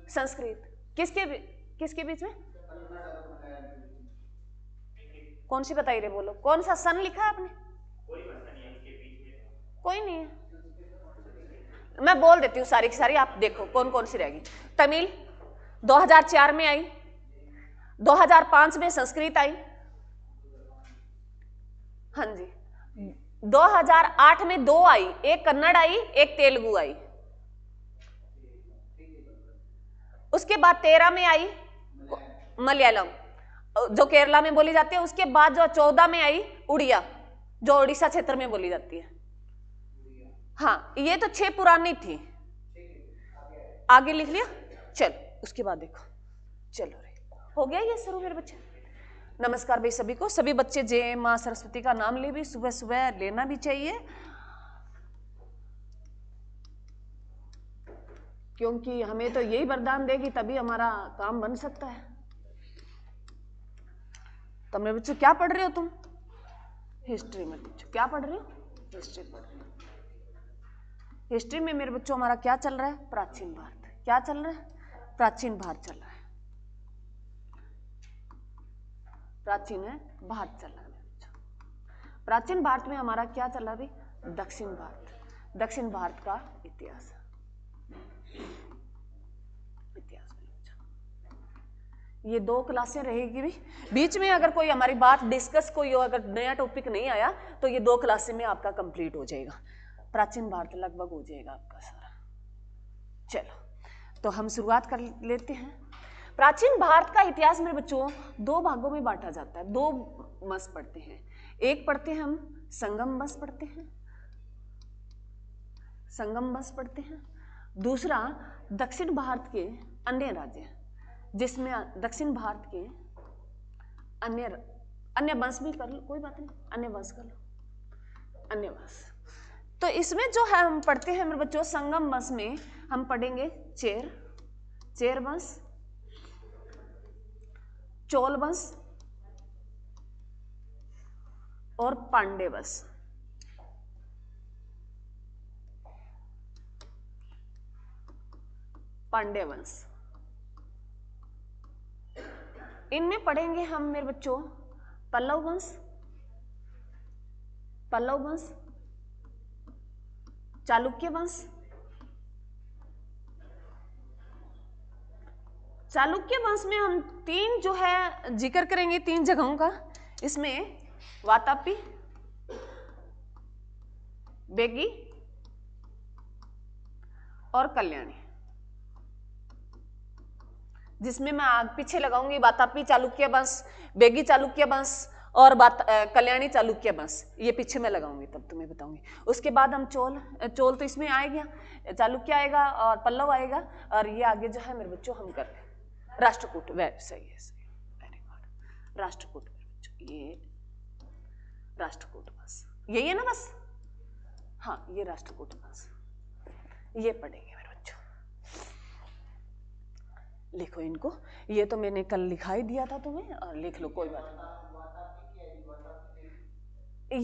संस्कृत। किसके बीच में? कौन सी बताई रे, बोलो कौन सा सन लिखा है आपने? कोई नहीं है, मैं बोल देती हूँ सारी की सारी, आप देखो कौन कौन सी रहेगी। तमिल 2004 में आई, 2005 में संस्कृत आई, हाँ जी, 2008 में 2 आई, एक कन्नड़ आई एक तेलुगु आई, उसके बाद 13 में आई मलयालम जो केरला में बोली जाती है, उसके बाद जो 14 में आई उड़िया जो उड़ीसा क्षेत्र में बोली जाती है। हाँ, ये तो 6 पुरानी थी, आगे लिख लिया। चल उसके बाद देखो, चलो रे हो गया ये शुरू मेरे बच्चे। नमस्कार भाई सभी को, सभी बच्चे जय माँ सरस्वती का नाम ले भी सुबह सुबह लेना भी चाहिए, क्योंकि हमें तो यही वरदान देगी तभी हमारा काम बन सकता है। तो मेरे बच्चों क्या पढ़ रहे हो तुम? हिस्ट्री में बच्चों क्या पढ़ रहे हो? हिस्ट्री पढ़ रहे हो। हिस्ट्री में मेरे बच्चों हमारा क्या चल रहा है? प्राचीन भारत। क्या चल रहा है? प्राचीन भारत चल रहा है, प्राचीन है भारत चल रहा है मेरे बच्चों। प्राचीन भारत में हमारा क्या चल रहा है अभी? दक्षिण भारत। दक्षिण भारत का इतिहास, ये 2 क्लासें रहेगी भी। बीच में अगर कोई हमारी बात डिस्कस कोई अगर नया टॉपिक नहीं आया तो ये 2 क्लासें में आपका कंप्लीट हो जाएगा, प्राचीन भारत लगभग हो जाएगा आपका सारा। चलो तो हम शुरुआत कर लेते हैं। प्राचीन भारत का इतिहास मेरे बच्चों 2 भागों में बांटा जाता है, 2 वंश पढ़ते हैं। एक पढ़ते हैं हम संगम वंश पढ़ते हैं, संगम वंश पढ़ते हैं। दूसरा दक्षिण भारत के अन्य राज्य, जिसमें दक्षिण भारत के अन्य वंश भी कर लो, कोई बात नहीं, अन्य वंश कर लो, अन्य वंश। तो इसमें जो है हम पढ़ते हैं मेरे बच्चों, संगम वंश में हम पढ़ेंगे चेर वंश, चोल वंश और पांड्य वंश। पांड्य वंश, इनमें पढ़ेंगे हम मेरे बच्चों पल्लव वंश, चालुक्य वंश। चालुक्य वंश में हम 3 जो है जिक्र करेंगे 3 जगहों का, इसमें वातापी, बेगी और कल्याणी, जिसमें मैं पीछे लगाऊंगी वातापी चालुक्य वंश, बेगी चालुक्य वंश और कल्याणी चालुक्य वंश, ये पीछे मैं लगाऊंगी तब तुम्हें बताऊंगी। उसके बाद हम चोल तो इसमें आएगा, चालुक्य आएगा और पल्लव आएगा, और ये आगे जो है मेरे बच्चों हम कर राष्ट्रकूट। सही है, वेरी गुड, राष्ट्रकूट मेरे बच्चों, ये राष्ट्रकूट वंश यही है ना बस? हाँ, ये राष्ट्रकूट वंश, ये पढ़ेंगे मेरे बच्चों। लिखो इनको, ये तो मैंने कल लिखाई दिया था तुम्हें, और लिख लो, कोई बात नहीं,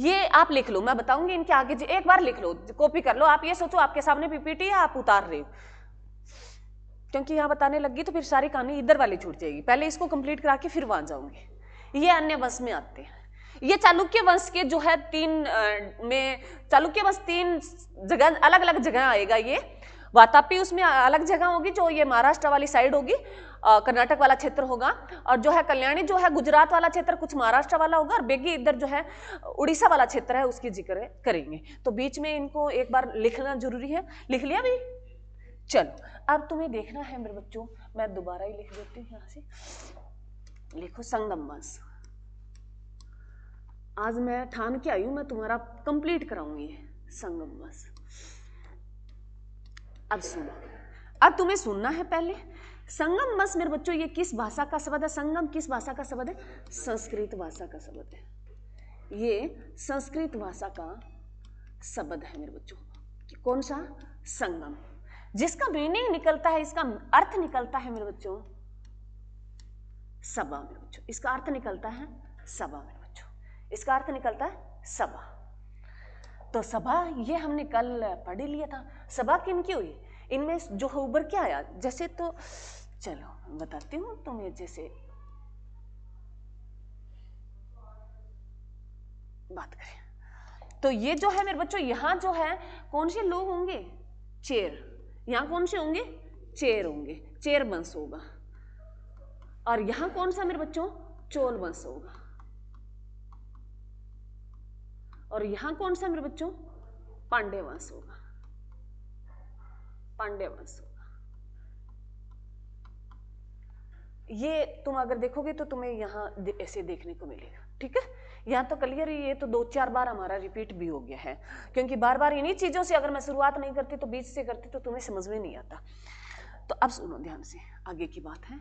ये आप लिख लो, मैं बताऊंगी इनके आगे, एक बार लिख लो, कॉपी कर लो। आप ये सोचो आपके सामने पीपीटी है, आप उतार रहे हो, क्योंकि यहाँ बताने लगी तो फिर सारी कहानी इधर वाली छूट जाएगी। पहले इसको कंप्लीट करा के फिर वहां जाऊंगी। ये अन्य वंश में आते हैं। ये चालुक्य वंश के जो है 3 में, चालुक्य वंश 3 जगह अलग अलग जगह आएगा। ये वातापी उसमें अलग जगह होगी, जो ये महाराष्ट्र वाली साइड होगी, कर्नाटक वाला क्षेत्र होगा, और जो है कल्याणी जो है गुजरात वाला क्षेत्र कुछ महाराष्ट्र वाला होगा, और बेगी इधर जो है उड़ीसा वाला क्षेत्र है, उसकी जिक्र करेंगे। तो बीच में इनको एक बार लिखना जरूरी है। लिख लिया भाई? चलो अब तुम्हें देखना है मेरे बच्चों, मैं दोबारा ही लिख देती हूँ यहाँ से। लिखो संगम वंश। आज मैं ठान के आई हूं, मैं तुम्हारा कंप्लीट कराऊंगी संगम वंश। अब सुनो, अब तुम्हें सुनना है पहले। संगम वंश मेरे बच्चों ये किस भाषा का शब्द है? संगम किस भाषा का शब्द है? संस्कृत भाषा का शब्द है। ये संस्कृत भाषा का शब्द है मेरे बच्चों। कौन सा? संगम, जिसका मीनिंग निकलता है, इसका अर्थ निकलता है मेरे बच्चों सभा। मेरे बच्चों इसका अर्थ निकलता है सभा। मेरे बच्चों इसका अर्थ निकलता है सभा। तो सभा ये हमने कल पढ़ लिया था। सभा किन की हुई? इनमें जो है उभर के आया, जैसे तो चलो बताती हूँ तुम्हें, जैसे बात करें तो ये जो है मेरे बच्चों, यहां जो है कौन से लोग होंगे, चेर, यहां कौन से होंगे, चेर होंगे, चेर वंश होगा। और यहां कौन सा मेरे बच्चों, चोल वंश होगा। और यहां कौन सा मेरे बच्चों, पांड्य वंश होगा, पांड्य वंश होगा। ये तुम अगर देखोगे तो तुम्हें यहां ऐसे देखने को मिलेगा, ठीक है। यहाँ तो क्लियर ही, ये तो 2-4 बार हमारा रिपीट भी हो गया है, क्योंकि बार बार इन्हीं चीजों से अगर मैं शुरुआत नहीं करती तो बीच से करती तो तुम्हें समझ में नहीं आता। तो अब सुनो ध्यान से, आगे की बात है।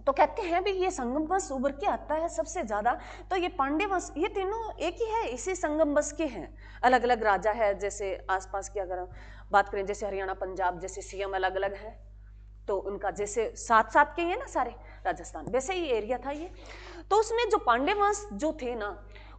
तो कहते हैं भी ये संगम वंश उभर के आता है सबसे ज्यादा। तो ये पांड्य वंश, ये तीनों एक ही है, इसी संगम वंश के हैं। अलग अलग राजा है, जैसे आसपास की अगर बात करें, जैसे हरियाणा पंजाब जैसे सीएम अलग अलग है, तो उनका जैसे साथ साथ के ही है ना सारे, राजस्थान वैसे ही एरिया था ये। तो उसमें जो पांड्य वंश जो थे ना,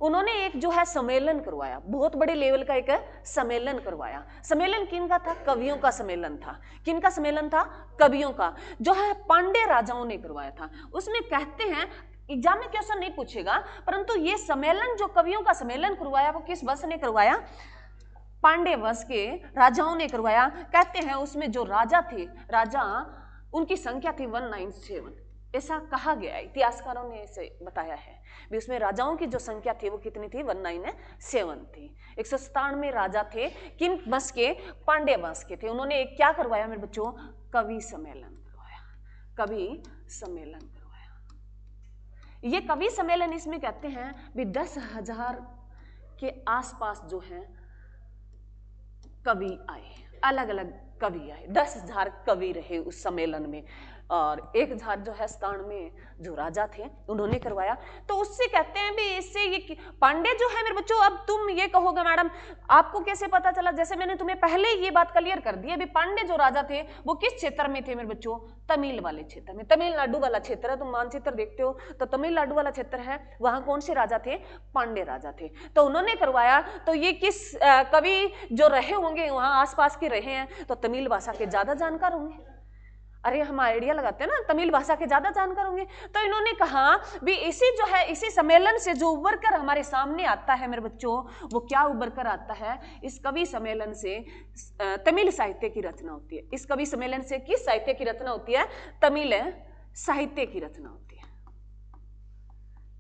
उन्होंने एक जो है सम्मेलन करवाया, बहुत बड़े लेवल का एक सम्मेलन करवाया। सम्मेलन किनका था, कवियों का सम्मेलन था। किनका सम्मेलन था, कवियों का, जो है पांड्य राजाओं ने करवाया था। उसमें कहते हैं, एग्जाम में क्वेश्चन नहीं पूछेगा, परंतु ये सम्मेलन जो कवियों का सम्मेलन करवाया वो किस वंश ने करवाया, पांड्य वंश के राजाओं ने करवाया। कहते हैं उसमें जो राजा थे, राजा उनकी संख्या थी 197, ऐसा कहा गया है, इतिहासकारों ने इसे बताया है भी उसमें राजाओं की जो संख्या थी वो कितनी थी, 197 थी। 197 राजा थे, किन वंश के, पांड्य वंश के थे। उन्होंने एक क्या करवाया मेरे बच्चों, कवि सम्मेलन करवाया, कवि सम्मेलन करवाया। ये कवि सम्मेलन, इसमें कहते हैं भी 10,000 के आसपास जो है कवि आए, अलग अलग कवि आए, 10,000 कवि रहे उस सम्मेलन में। और 1,000 जो है 97 जो राजा थे उन्होंने करवाया। तो उससे कहते हैं भी इससे ये पांड्य जो है मेरे बच्चों, अब तुम ये कहोगे मैडम आपको कैसे पता चला, जैसे मैंने तुम्हें पहले ये बात क्लियर कर दी है भी पांड्य जो राजा थे वो किस क्षेत्र में थे मेरे बच्चों, तमिल वाले क्षेत्र में, तमिलनाडु वाला क्षेत्र है। तुम मानचित्र देखते हो तो तमिलनाडु वाला क्षेत्र है, वहां कौन से राजा थे, पांड्य राजा थे। तो उन्होंने करवाया। तो ये किस कवि जो रहे होंगे वहां आसपास के रहे हैं, तो तमिल भाषा के ज्यादा जानकार होंगे। अरे हम आइडिया लगाते हैं ना, तमिल भाषा के ज्यादा जानकार होंगे। तो इन्होंने कहा भी इसी जो है, इसी सम्मेलन से जो उभर कर हमारे सामने आता है मेरे बच्चों, वो क्या उभर कर आता है, इस कवि सम्मेलन से तमिल साहित्य की रचना होती है। इस कवि सम्मेलन से किस साहित्य की रचना होती है, तमिल साहित्य की रचना होती है।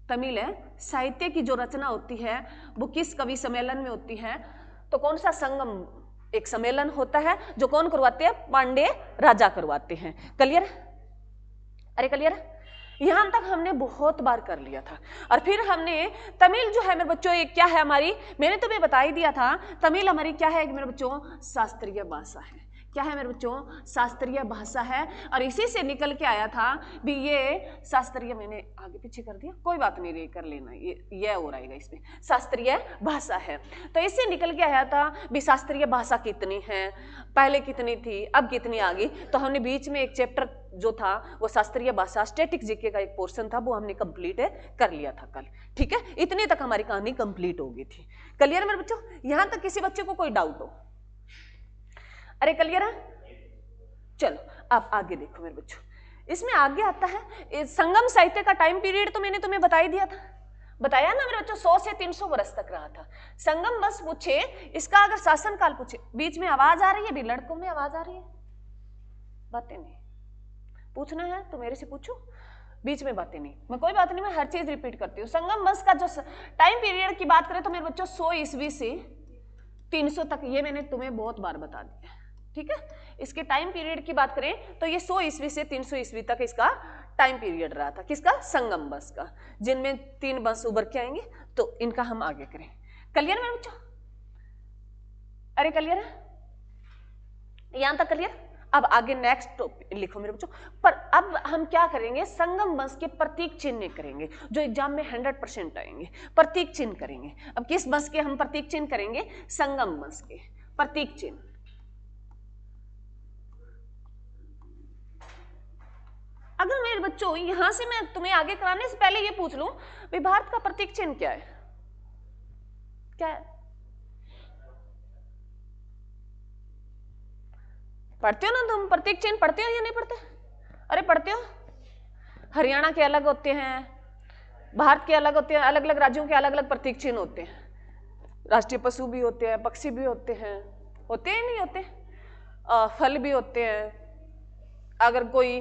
तमिल साहित्य की जो रचना होती है वो किस कवि सम्मेलन में होती है, तो कौन सा संगम एक सम्मेलन होता है जो कौन करवाते हैं, पांड्य राजा करवाते हैं। क्लियर, अरे क्लियर, यहां तक हमने बहुत बार कर लिया था। और फिर हमने तमिल जो है मेरे बच्चों, एक क्या है हमारी, मैंने तुम्हें बता ही दिया था, तमिल हमारी क्या है मेरे बच्चों, शास्त्रीय भाषा है। क्या है मेरे बच्चों, शास्त्रीय भाषा है। और इसी से निकल के आया था भी ये शास्त्रीय, मैंने आगे पीछे कर दिया, कोई बात नहीं, कर लेना, ये हो रहेगा इसमें, शास्त्रीय भाषा है। तो इससे निकल के आया था भी शास्त्रीय भाषा कितनी है, पहले कितनी थी, अब कितनी आ गई। तो हमने बीच में एक चैप्टर जो था वो शास्त्रीय भाषा स्टैटिक जीके का एक पोर्शन था, वो हमने कंप्लीट कर लिया था कल, ठीक है। इतने तक हमारी कहानी कंप्लीट हो गई थी। क्लियर मेरे बच्चों, यहां तक किसी बच्चे को कोई डाउट हो, अरे क्लियर है। चलो अब आगे देखो मेरे बच्चों, इसमें आगे आता है संगम साहित्य का टाइम पीरियड, तो मैंने तुम्हें बता ही दिया था, बताया ना मेरे बच्चों, 100 से 300 वर्ष तक रहा था। संगम बस पूछे, इसका अगर शासन काल पूछे, बीच में आवाज आ रही है भी, लड़कों में आवाज आ रही है, बातें नहीं पूछना है तो मेरे से पूछो, बीच में बातें नहीं, मैं कोई बात नहीं, मैं हर चीज रिपीट करती हूँ। संगम वंश का जो टाइम पीरियड की बात करें तो मेरे बच्चों 100 ईस्वी से 300 तक, ये मैंने तुम्हें बहुत बार बता दिया, ठीक है। इसके टाइम पीरियड की बात करें तो ये 100 ईस्वी से 300 ईस्वी तक इसका टाइम पीरियड रहा था, किसका, संगम वंश का, जिनमें 3 वंश उभर के आएंगे, तो इनका हम आगे करें। क्लियर मेरे बच्चों, अरे क्लियर है, यहां तक क्लियर। अब आगे नेक्स्ट टॉपिक लिखो मेरे बच्चों। पर अब हम क्या करेंगे, संगम वंश के प्रतीक चिन्ह करेंगे, जो एग्जाम में 100% आएंगे, प्रतीक चिन्ह करेंगे। अब किस वंश के हम प्रतीक चिन्ह करेंगे, संगम वंश के प्रतीक चिन्ह। अगर मेरे बच्चों यहां से मैं तुम्हें आगे कराने से पहले ये पूछ लूं, भारत का प्रतीक चिन्ह क्या है, क्या है, पढ़ते हो ना तुम, प्रतीक चिन्ह पढ़ते हो या नहीं पढ़ते? अरे पढ़ते हो। हरियाणा के अलग होते हैं, भारत के अलग होते हैं, अलग अलग राज्यों के अलग अलग प्रतीक चिन्ह होते हैं। राष्ट्रीय पशु भी होते हैं, पक्षी भी होते हैं, होते ही नहीं होते, फल भी होते हैं, अगर कोई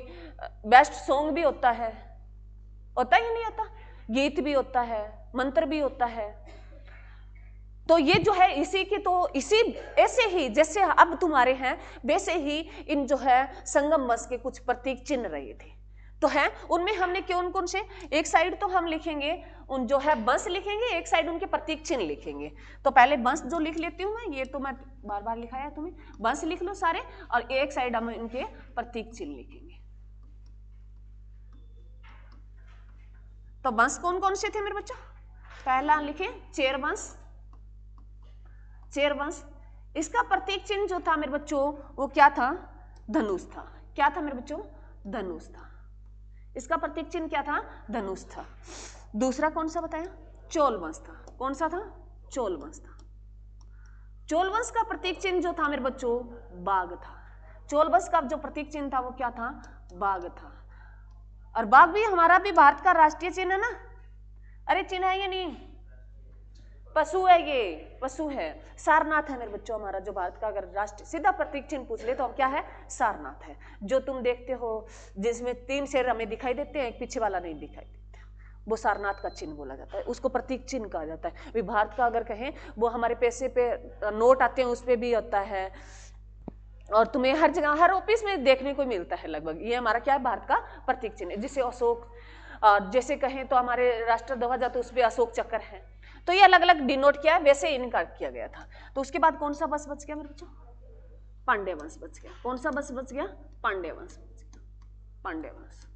बेस्ट सॉन्ग भी होता है ही नहीं होता, गीत भी होता है, मंत्र भी होता है। तो ये जो है इसी की, तो इसी ऐसे ही जैसे अब तुम्हारे हैं वैसे ही इन जो है संगम वंश के कुछ प्रतीक चिन्ह रहे थे। तो है उनमें हमने कौन कौन से, एक साइड तो हम लिखेंगे उन जो है वंश लिखेंगे, एक साइड उनके प्रतीक चिन्ह लिखेंगे। तो पहले वंश जो लिख लेती हूं मैं, ये तो मैं बार बार लिखाया है तुम्हें, वंश लिख लो सारे, और एक साइड हम इनके प्रतीक चिन्ह लिखेंगे। तो वंश कौन कौन से थे मेरे बच्चों? पहला लिखे चेर वंश, चेर वंश, इसका प्रतीक चिन्ह जो था मेरे बच्चों वो क्या था? धनुष था। क्या था मेरे बच्चों? धनुष था। इसका प्रतीक चिन्ह क्या था? धनुष था। दूसरा कौन सा बताया? चोल वंश था। कौन सा था? चोल वंश था। चोल वंश का प्रतीक चिन्ह जो था मेरे बच्चों बाघ था। चोल वंश का जो प्रतीक चिन्ह था वो क्या था? बाघ था। और बाघ भी हमारा भी भारत का राष्ट्रीय चिन्ह है ना? अरे चिन्ह है या नहीं? पशु है, ये पशु है। सारनाथ है मेरे बच्चों हमारा जो भारत का अगर राष्ट्रीय सीधा प्रतीक चिन्ह पूछ ले तो हम क्या है? सारनाथ है। जो तुम देखते हो जिसमें 3 शेर हमें दिखाई देते हैं, एक पीछे वाला नहीं दिखाई देता, वो सारनाथ का चिन्ह बोला जाता है, उसको प्रतीक चिन्ह कहा जाता है। भी भारत का अगर कहें वो हमारे पैसे पे नोट आते हैं उस पर भी होता है, और तुम्हें हर जगह हर ऑफिस में देखने को मिलता है लगभग। ये हमारा क्या है? भारत का प्रतीक चिन्ह है। जिसे अशोक, जैसे कहें तो हमारे राष्ट्र ध्वज तो उस पर अशोक चक्र है। तो ये अलग अलग डिनोट किया है, वैसे इनका किया गया था। तो उसके बाद कौन सा वंश बच गया मेरे बच्चों? पांड्य वंश बच गया। कौन सा वंश बच गया? पांड्य वंश बच गया। पांड्य वंश,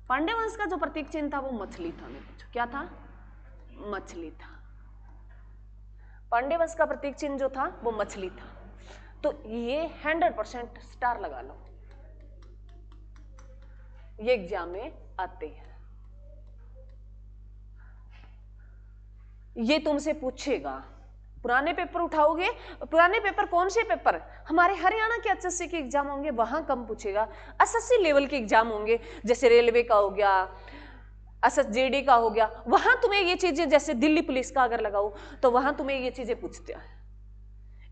पांड्य वंश का जो प्रतीक चिन्ह था वो मछली था मेरे बच्चों। क्या था? मछली था। पांड्य वंश का प्रतीक चिन्ह जो था वो मछली था। तो ये 100% स्टार लगा लो, ये एग्जाम में आते हैं। ये तुमसे पूछेगा, पुराने पेपर उठाओगे, पुराने पेपर कौन से पेपर? हमारे हरियाणा के एसएससी के एग्जाम होंगे वहां कम पूछेगा। एसएससी लेवल के एग्जाम होंगे जैसे रेलवे का हो गया, एसएसजीडी का हो गया, वहां तुम्हें ये चीजें, जैसे दिल्ली पुलिस का अगर लगाओ तो वहां तुम्हें ये चीजें पूछते हैं।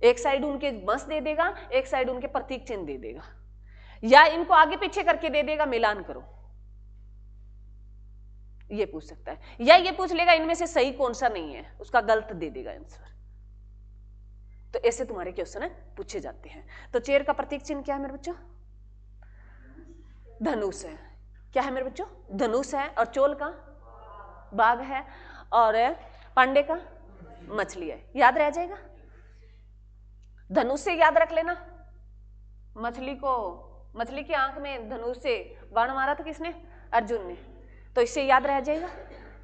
एक साइड उनके वंश दे देगा, एक साइड उनके प्रतीक चिन्ह दे देगा, या इनको आगे पीछे करके दे देगा, मिलान करो, ये पूछ सकता है। या ये पूछ लेगा इनमें से सही कौन सा नहीं है, उसका गलत दे देगा आंसर। तो ऐसे तुम्हारे क्वेश्चन पूछे जाते हैं। तो चेर का प्रतीक चिन्ह क्या है मेरे बच्चों? धनुष है। क्या है मेरे बच्चों? धनुष है। और चोल का बाघ है, और पांडे का मछली है। याद रह जाएगा। धनुष से याद रख लेना, मछली को, मछली की आंख में धनुष से बाण मारा था किसने? अर्जुन ने। तो इससे याद रह जाएगा,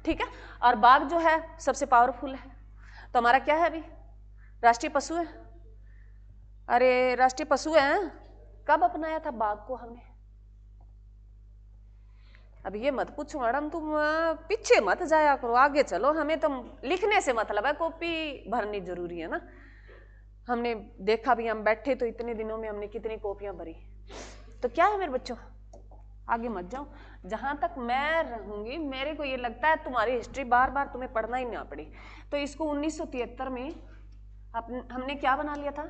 ठीक है। और बाघ जो है सबसे पावरफुल है। तो हमारा क्या है अभी? राष्ट्रीय पशु है। अरे राष्ट्रीय पशु है, कब अपनाया था बाघ को हमने? अब ये मत पूछो मैडम, तुम पीछे मत जाया करो, आगे चलो। हमें तो लिखने से मतलब है, कॉपी भरनी जरूरी है ना। हमने देखा भी, हम बैठे तो इतने दिनों में हमने कितनी कॉपियां भरी। तो क्या है मेरे बच्चों, आगे मत जाओ। जहां तक मैं रहूंगी मेरे को ये लगता है तुम्हारी हिस्ट्री बार बार तुम्हें पढ़ना ही ना पड़े। तो इसको 1973 में हमने क्या बना लिया था?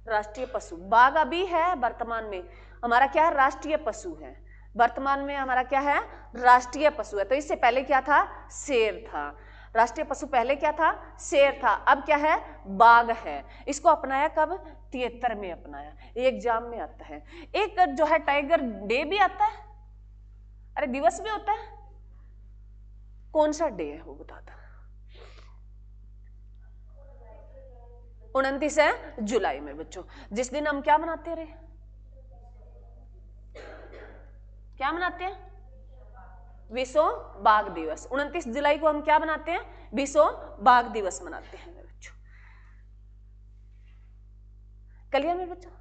राष्ट्रीय पशु। बाघ अभी है वर्तमान में हमारा क्या है? राष्ट्रीय पशु है। वर्तमान में हमारा क्या है? राष्ट्रीय पशु है। तो इससे पहले क्या था? शेर था। राष्ट्रीय पशु पहले क्या था? शेर था। अब क्या है? बाघ है। इसको अपनाया कब? 73 में अपनाया। एग्जाम में आता है। एक जो है टाइगर डे भी आता है, अरे दिवस भी होता है। कौन सा डे है वो बताता? 29 है जुलाई में बच्चों, जिस दिन हम क्या मनाते रहे? क्या मनाते हैं? विश्व बाघ दिवस। 29 जुलाई को हम क्या मनाते हैं? विश्व बाघ दिवस मनाते हैं मेरे बच्चों। क्लियर मेरे बच्चों?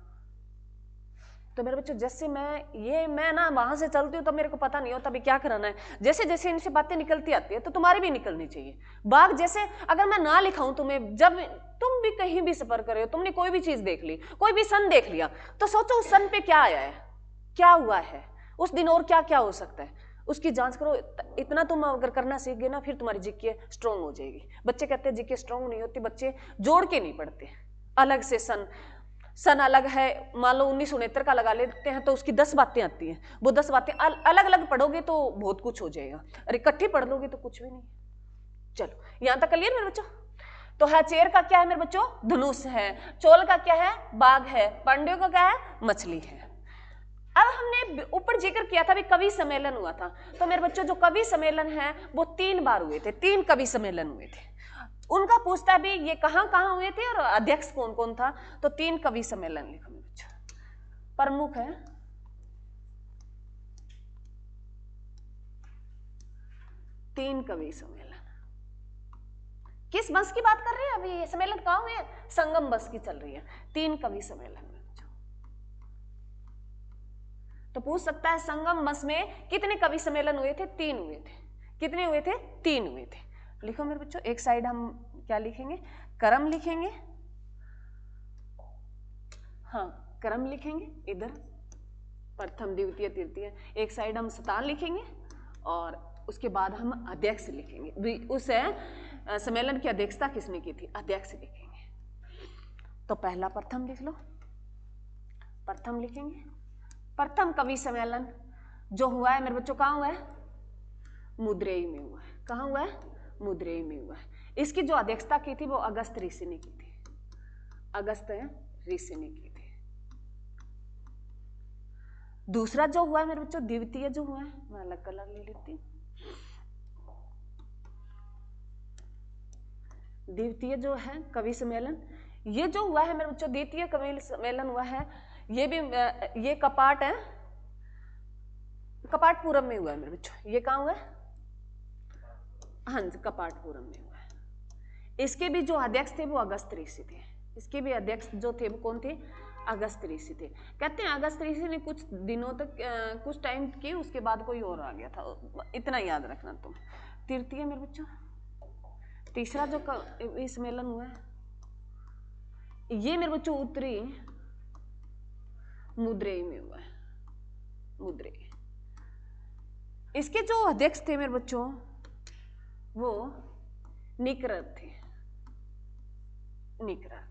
तो मेरे बच्चों जैसे मैं ना वहां से चलती हूँ तो मेरे को पता नहीं होता अभी क्या कराना है, जैसे जैसे इनसे बातें निकलती आती है तो तुम्हारी भी निकलनी चाहिए। बाघ जैसे अगर मैं ना लिखाऊं तुम्हें, जब तुम भी कहीं भी सफर कर रहे हो, तुमने कोई भी चीज देख ली, कोई भी सन देख लिया, तो सोचो उस सन पे क्या आया है, क्या हुआ है उस दिन और क्या क्या हो सकता है, उसकी जांच करो। इतना तुम अगर करना सीख गए ना, फिर तुम्हारी जीके स्ट्रांग हो जाएगी। बच्चे कहते हैं जीके स्ट्रांग नहीं होती, बच्चे जोड़ के नहीं पढ़ते। अलग से सन अलग है, मान लो 1969 का लगा लेते हैं तो उसकी 10 बातें आती हैं, वो 10 बातें अलग अलग पढ़ोगे तो बहुत कुछ हो जाएगा, और इकट्ठी पढ़ लोगे तो कुछ भी नहीं। चलो यहां तक क्लियर मेरे बच्चों। तो है चेर का क्या है मेरे बच्चों, धनुष है। चोल का क्या है, बाघ है। पांड्यों का क्या है, मछली है। अब हमने ऊपर जिक्र किया था भी कवि सम्मेलन हुआ था, तो मेरे बच्चों जो कवि सम्मेलन है वो 3 बार हुए थे, 3 कवि सम्मेलन हुए थे। उनका पूछता भी ये कहां कहां हुए थे और अध्यक्ष कौन कौन था, तो 3 कवि सम्मेलन लिखो मेरे बच्चों। प्रमुख है 3 कवि सम्मेलन। किस बस की बात कर रहे हैं अभी, ये सम्मेलन कहां हुए, संगम बस की चल रही है। 3 कवि सम्मेलन में तो पूछ सकता है संगम बस में कितने कवि सम्मेलन हुए थे, 3 हुए थे। कितने हुए थे, 3 हुए थे। लिखो मेरे बच्चों, एक साइड हम क्या लिखेंगे, क्रम लिखेंगे, हाँ क्रम लिखेंगे इधर, प्रथम द्वितीय तृतीय। एक साइड हम स्थान लिखेंगे और उसके बाद हम अध्यक्ष लिखेंगे। उस सम्मेलन की अध्यक्षता किसने की थी, अध्यक्ष लिखेंगे। तो पहला प्रथम लिख लो, प्रथम लिखेंगे। प्रथम कवि सम्मेलन जो हुआ है मेरे बच्चों कहाँ हुआ है, मुद्रेई में हुआ है। कहाँ हुआ है, मुद्रेई में हुआ है। इसकी जो अध्यक्षता की थी वो अगस्त ऋषि ने की थी, अगस्त ऋषि ने की थी। दूसरा जो हुआ है मेरे बच्चों, द्वितीय जो हुआ है, मैं अलग कलर ले लेती हूँ। द्वितीय जो है कवि सम्मेलन, ये जो हुआ है मेरे बच्चों द्वितीय कवि सम्मेलन हुआ है, ये भी ये कपाट है, कपाटपुरम में हुआ है मेरे बच्चों। ये कहाँ हुआ है, हाँ कपाटपुरम में हुआ है। इसके भी जो अध्यक्ष थे वो अगस्त ऋषि थे। इसके भी अध्यक्ष जो थे वो कौन थे, अगस्त ऋषि थे। कहते हैं अगस्त ऋषि ने कुछ दिनों तक कुछ टाइम की, उसके बाद कोई और आ गया था, इतना याद रखना तुम। तृतीय मेरे बच्चों, तीसरा जो सम्मेलन हुआ है ये मेरे बच्चों उत्तरी मुद्रेई में हुआ है, मुद्रेई। इसके जो अध्यक्ष थे मेरे बच्चों वो निकरर थे, निकरर थे।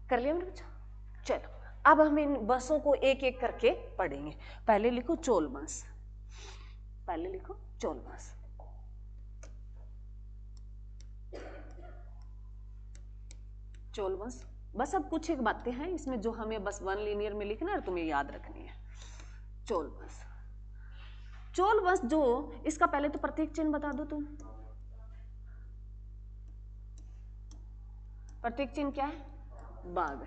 कर लिया मेरे बच्चों। चलो अब हम इन बसों को एक एक करके पढ़ेंगे। पहले लिखो चोल वंश, पहले लिखो चोल वंश। चोल वंश बस अब कुछ एक बातें हैं इसमें जो हमें बस 1 लीनियर में लिखना है और तुम्हें याद रखनी है। चोल वंश, चोल वंश जो, इसका पहले तो प्रतीक चिन्ह बता दो तुम। प्रतीक चिन्ह क्या है, बाघ।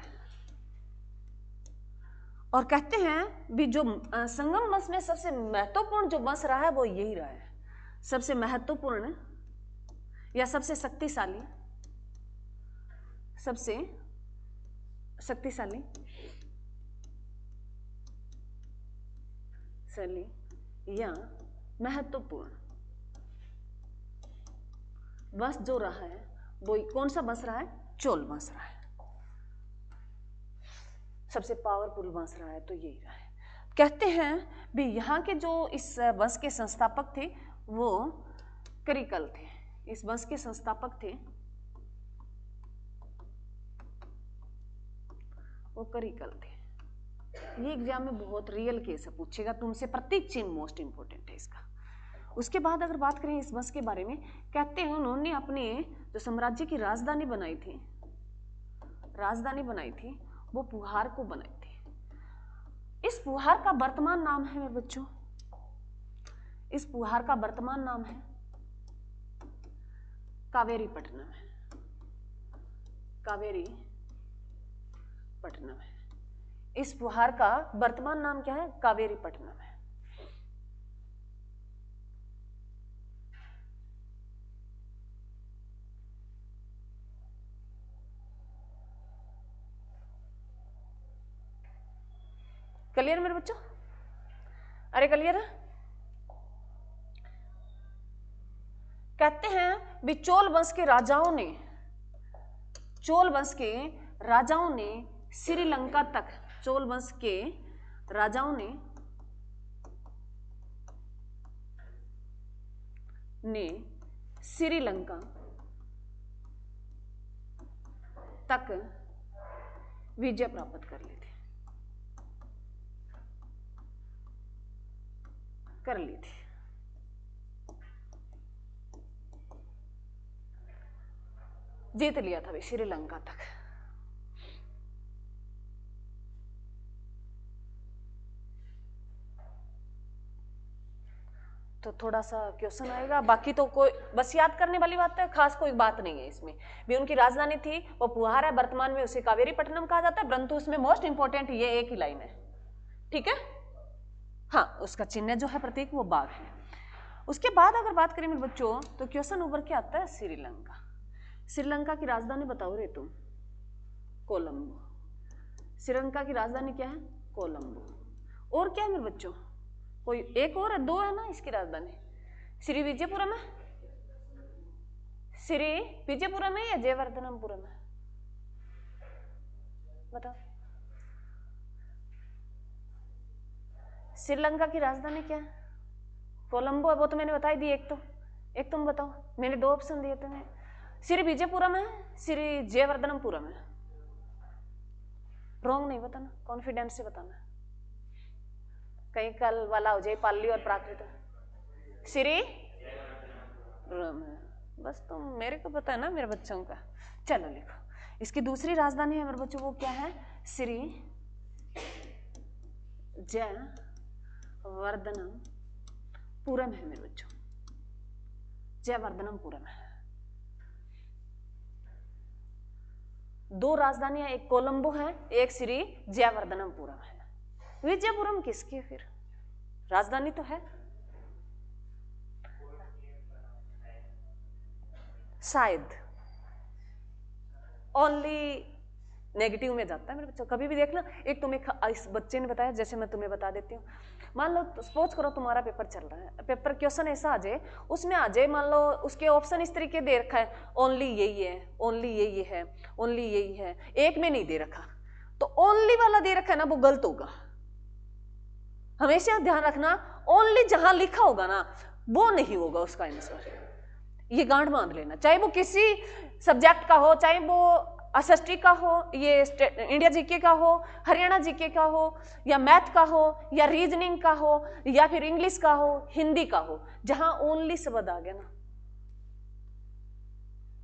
और कहते हैं भी जो संगम वंश में सबसे महत्वपूर्ण जो वंश रहा है वो यही रहा है, सबसे महत्वपूर्ण या सबसे शक्तिशाली, सबसे शक्तिशाली या महत्वपूर्ण वंश जो रहा है वो कौन सा वंश रहा है, चोल वंश रहा है। सबसे पावरफुल वंश रहा है तो यही रहा है। कहते हैं भी यहाँ के जो इस वंश के संस्थापक थे वो करिकल थे। इस वंश के संस्थापक थे वो करिकल थे। ये एग्जाम में बहुत रियल केस है, पूछेगा तुमसे। प्रतीक चिन्ह मोस्ट इंपोर्टेंट है इसका। उसके बाद अगर बात करें इस वंश के बारे में, कहते हैं उन्होंने अपने जो साम्राज्य की राजधानी बनाई थी, राजधानी बनाई थी वो पुहार को बनाई थी। इस पुहार का वर्तमान नाम है मेरे बच्चों, इस पुहार का वर्तमान नाम है कावेरी पट्टनम है, कावेरी पट्टनम है। इस पुहार का वर्तमान नाम क्या है? कावेरी पट्टनम है। क्लियर मेरे बच्चों? अरे क्लियर है? कहते हैं भी चोल वंश के राजाओं ने श्रीलंका तक, चोल वंश के राजाओं ने श्रीलंका तक विजय प्राप्त कर ली थी, जीत लिया था भाई श्रीलंका तक। तो थोड़ा सा क्वेश्चन आएगा, बाकी तो कोई बस याद करने वाली बात है, खास कोई बात नहीं है इसमें भी। उनकी राजधानी थी वो पुहार है, वर्तमान में उसे कावेरी पट्टनम कहा जाता है, परंतु उसमें मोस्ट इंपॉर्टेंट ये एक ही लाइन है, ठीक है। हाँ, उसका चिन्ह जो है प्रतीक वो बाघ है। उसके बाद अगर बात करें मेरे बच्चों तो क्वेश्चन उभर के आता है श्रीलंका। श्रीलंका की राजधानी बताओ रे तुम, कोलंबो। श्रीलंका की राजधानी क्या है? कोलंबो। और क्या है मेरे बच्चों? कोई एक और है, दो है ना इसकी राजधानी। श्री विजयपुरम है, श्री विजयपुरम है या जयवर्धनपुरम है? बताओ। श्रीलंका की राजधानी क्या है? कोलंबो है, वो तो मैंने बता दी। एक तुम बताओ, मैंने दो ऑप्शन दिए तुम्हें। श्री विजयपुरम है, श्री जयवर्धनपुरम है। रॉन्ग नहीं बताना, कॉन्फिडेंस से बताना, कहीं कल वाला हो जाए पाली और प्राकृत। श्री बस तुम मेरे को पता है ना मेरे बच्चों का। चलो लिखो, इसकी दूसरी राजधानी है मेरे बच्चों, वो क्या है? श्री जयवर्धनपुरम है मेरे बच्चों, जयवर्धनपुरम है। दो राजधानियां, एक कोलंबो है, एक श्री जयवर्धनपुरम है। विजयपुरम किसकी है फिर? राजधानी तो है शायद, ओनली नेगेटिव में जाता है मेरे बच्चों। कभी भी देखना, एक तुम्हें इस बच्चे ने बताया, जैसे मैं तुम्हें बता देती हूँ। मान लो सपोज करो तुम्हारा पेपर चल रहा है, पेपर क्वेश्चन ऐसा आ जाए, उसमें आ जाए मान लो उसके ऑप्शन इस तरीके दे रखा है, ओनली यही है, ओनली यही है, ओनली यही है, एक में नहीं दे रखा, तो ओनली वाला दे रखा है ना वो गलत होगा। हमेशा ध्यान रखना, ओनली जहां लिखा होगा ना वो नहीं होगा उसका आंसर। ये गांठ बांध लेना, चाहे वो किसी सब्जेक्ट का हो, चाहे वो एसएसटी का हो, ये इंडिया जीके का हो, हरियाणा जीके का हो, या मैथ का हो, या रीजनिंग का हो, या फिर इंग्लिश का हो, हिंदी का हो, जहां ओनली शब्द आ गया ना,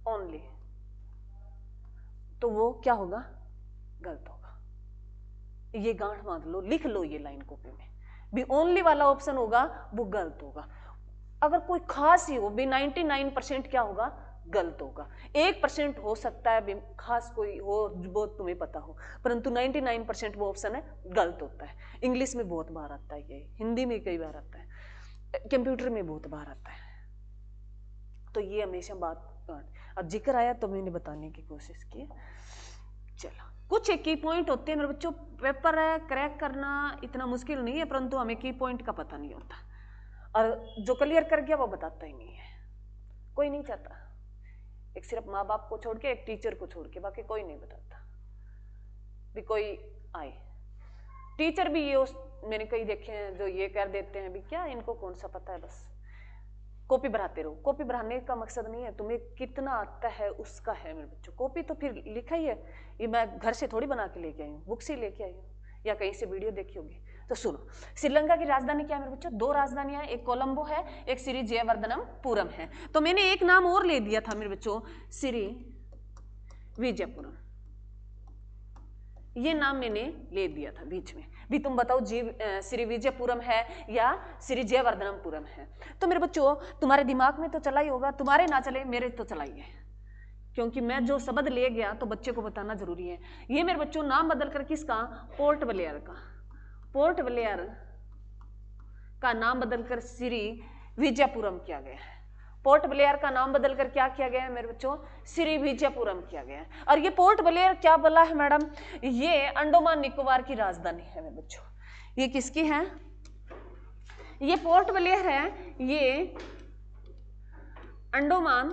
ओनली, तो वो क्या होगा? गलत होगा। ये गांठ बांध लो, लिख लो ये लाइन कॉपी में भी, ओनली वाला ऑप्शन होगा वो गलत होगा। अगर कोई खास ही हो भी 99% क्या होगा? गलत होगा। 1% हो सकता है खास कोई हो वो तुम्हें पता हो, परंतु 99% वो ऑप्शन है गलत होता है। इंग्लिश में बहुत बार आता है ये, हिंदी में कई बार आता है, कंप्यूटर में बहुत बार आता है, तो ये हमेशा बात अब जिक्र आया तो मैंने बताने की कोशिश की। चलो, कुछ एक की पॉइंट होते हैं मेरे बच्चों, पेपर है क्रैक करना इतना मुश्किल नहीं है, परंतु हमें की पॉइंट का पता नहीं होता, और जो क्लियर कर गया वो बताता ही नहीं है, कोई नहीं चाहता। एक सिर्फ माँ बाप को छोड़ के, एक टीचर को छोड़ के, बाकी कोई नहीं बताता भी कोई आए। टीचर भी ये मैंने कई देखे हैं जो ये कर देते हैं भी क्या इनको कौन सा पता है, बस कॉपी भराते रहो। कॉपी भराने का मकसद नहीं है तुम्हें कितना आता है उसका है मेरे बच्चों, कॉपी तो फिर लिखा ही है, ये मैं घर से थोड़ी बना के लेके आई हूँ, बुक से लेके आई हूँ या कहीं से वीडियो देखी होगी। तो सुनो, श्रीलंका की राजधानी क्या है मेरे बच्चों? दो राजधानियां, एक कोलंबो है, एक श्री जयवर्धनपुरम है। तो मैंने एक नाम और ले दिया था मेरे बच्चों, श्री विजयपुरम, ये नाम मैंने ले दिया था बीच में भी। तुम बताओ श्री विजयपुरम है या श्री जयवर्धनपुरम है? तो मेरे बच्चों तुम्हारे दिमाग में तो चला ही होगा, तुम्हारे ना चले मेरे तो चला ही है। क्योंकि मैं जो शब्द ले गया तो बच्चे को बताना जरूरी है। ये मेरे बच्चों नाम बदलकर किसका, पोर्ट ब्लेयर का, पोर्ट ब्लेयर का नाम बदलकर श्री विजयपुरम किया गया है। पोर्ट ब्लेयर का नाम बदलकर क्या किया गया है मेरे बच्चों, श्री विजयपुरम किया गया है। और ये पोर्ट ब्लेयर क्या बोला है मैडम, ये अंडमान निकोबार की राजधानी है मेरे बच्चों। ये किसकी है, ये पोर्ट ब्लेयर है, ये अंडमान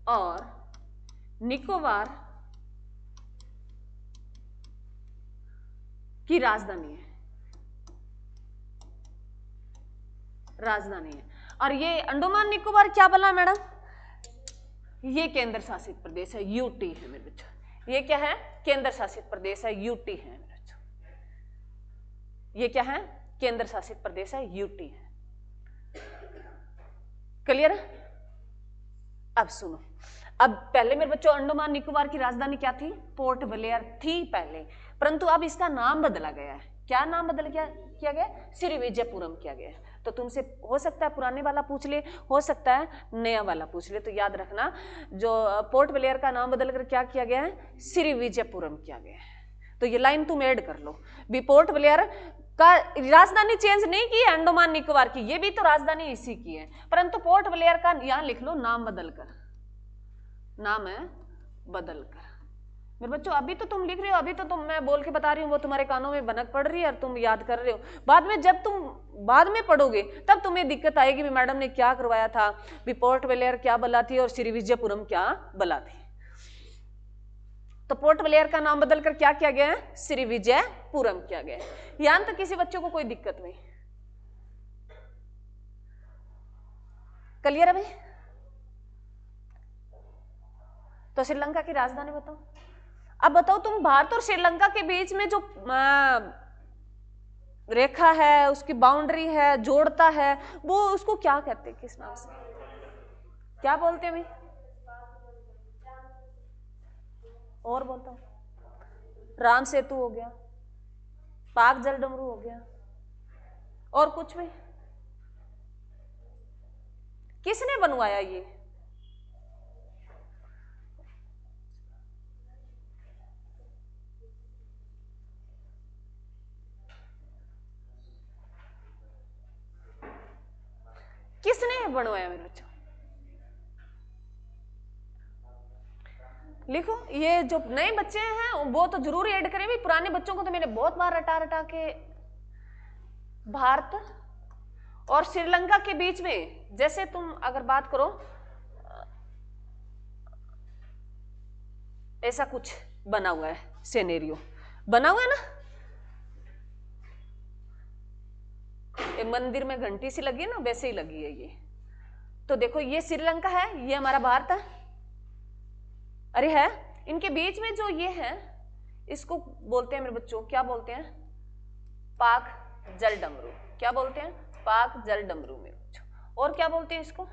और निकोबार की राजधानी है, राजधानी है। और ये अंडमान निकोबार क्या बोला मैडम, ये केंद्र शासित प्रदेश है, यूटी है मेरे बच्चों। ये क्या है, केंद्र शासित प्रदेश है, यूटी है मेरे बच्चों। ये क्या है, केंद्र शासित प्रदेश है, यूटी है। क्लियर है? अब सुनो, अब पहले मेरे बच्चों अंडमान निकोबार की राजधानी क्या थी, पोर्ट ब्लेयर थी पहले, परंतु अब इसका नाम बदला गया है। क्या नाम बदल किया गया, श्री विजयपुरम किया गया है। तो तुमसे हो सकता है पुराने वाला पूछ ले, हो सकता है नया वाला पूछ ले। तो याद रखना, जो पोर्ट ब्लेयर का नाम बदलकर क्या किया गया है, श्री विजयपुरम किया गया है। तो ये लाइन तुम ऐड कर लो भी, पोर्ट ब्लेयर का राजधानी चेंज नहीं की है अंडमान निकोबार की, ये भी तो राजधानी इसी की है, परंतु पोर्ट ब्लेयर का यहां लिख लो नाम बदलकर, नाम है बदलकर। मेरे बच्चों अभी तो तुम लिख रहे हो, अभी तो तुम मैं बोल के बता रही हूँ, वो तुम्हारे कानों में भनक पड़ रही है और तुम याद कर रहे हो। बाद में जब तुम बाद में पढ़ोगे तब तुम्हें दिक्कत आएगी भी मैडम ने क्या करवाया था, भी पोर्ट ब्लेयर क्या बला थी और श्री विजयपुरम क्या बला थी। तो पोर्ट ब्लेयर का नाम बदलकर क्या किया गया है, श्री विजयपुरम किया गया है। यहां तक किसी बच्चों को कोई दिक्कत नहीं, क्लियर है भाई? तो श्रीलंका की राजधानी बताओ। अब बताओ तुम, भारत और श्रीलंका के बीच में जो रेखा है, उसकी बाउंड्री है, जोड़ता है, वो उसको क्या कहते हैं, किस नाम से, क्या बोलते हैं भाई? और बोलता हूं, राम सेतु हो गया, पाक जल डमरू हो गया, और कुछ भी? किसने बनवाया ये? किसने बनवाया मेरे बच्चों? लिखो, ये जो नए बच्चे हैं वो तो जरूर ऐड करें भी, पुराने बच्चों को तो मैंने बहुत बार रटा रटा के, भारत और श्रीलंका के बीच में, जैसे तुम अगर बात करो, ऐसा कुछ बना हुआ है, सिनेरियो बना हुआ है ना, मंदिर में घंटी सी लगी है ना, वैसे ही लगी है ये। तो देखो ये श्रीलंका है, ये हमारा भारत है, अरे है, इनके बीच में जो ये है इसको बोलते हैं मेरे बच्चों, क्या बोलते हैं, पाक जल डमरू। क्या बोलते हैं, पाक जल डमरू मेरे बच्चों। और क्या बोलते हैं इसको,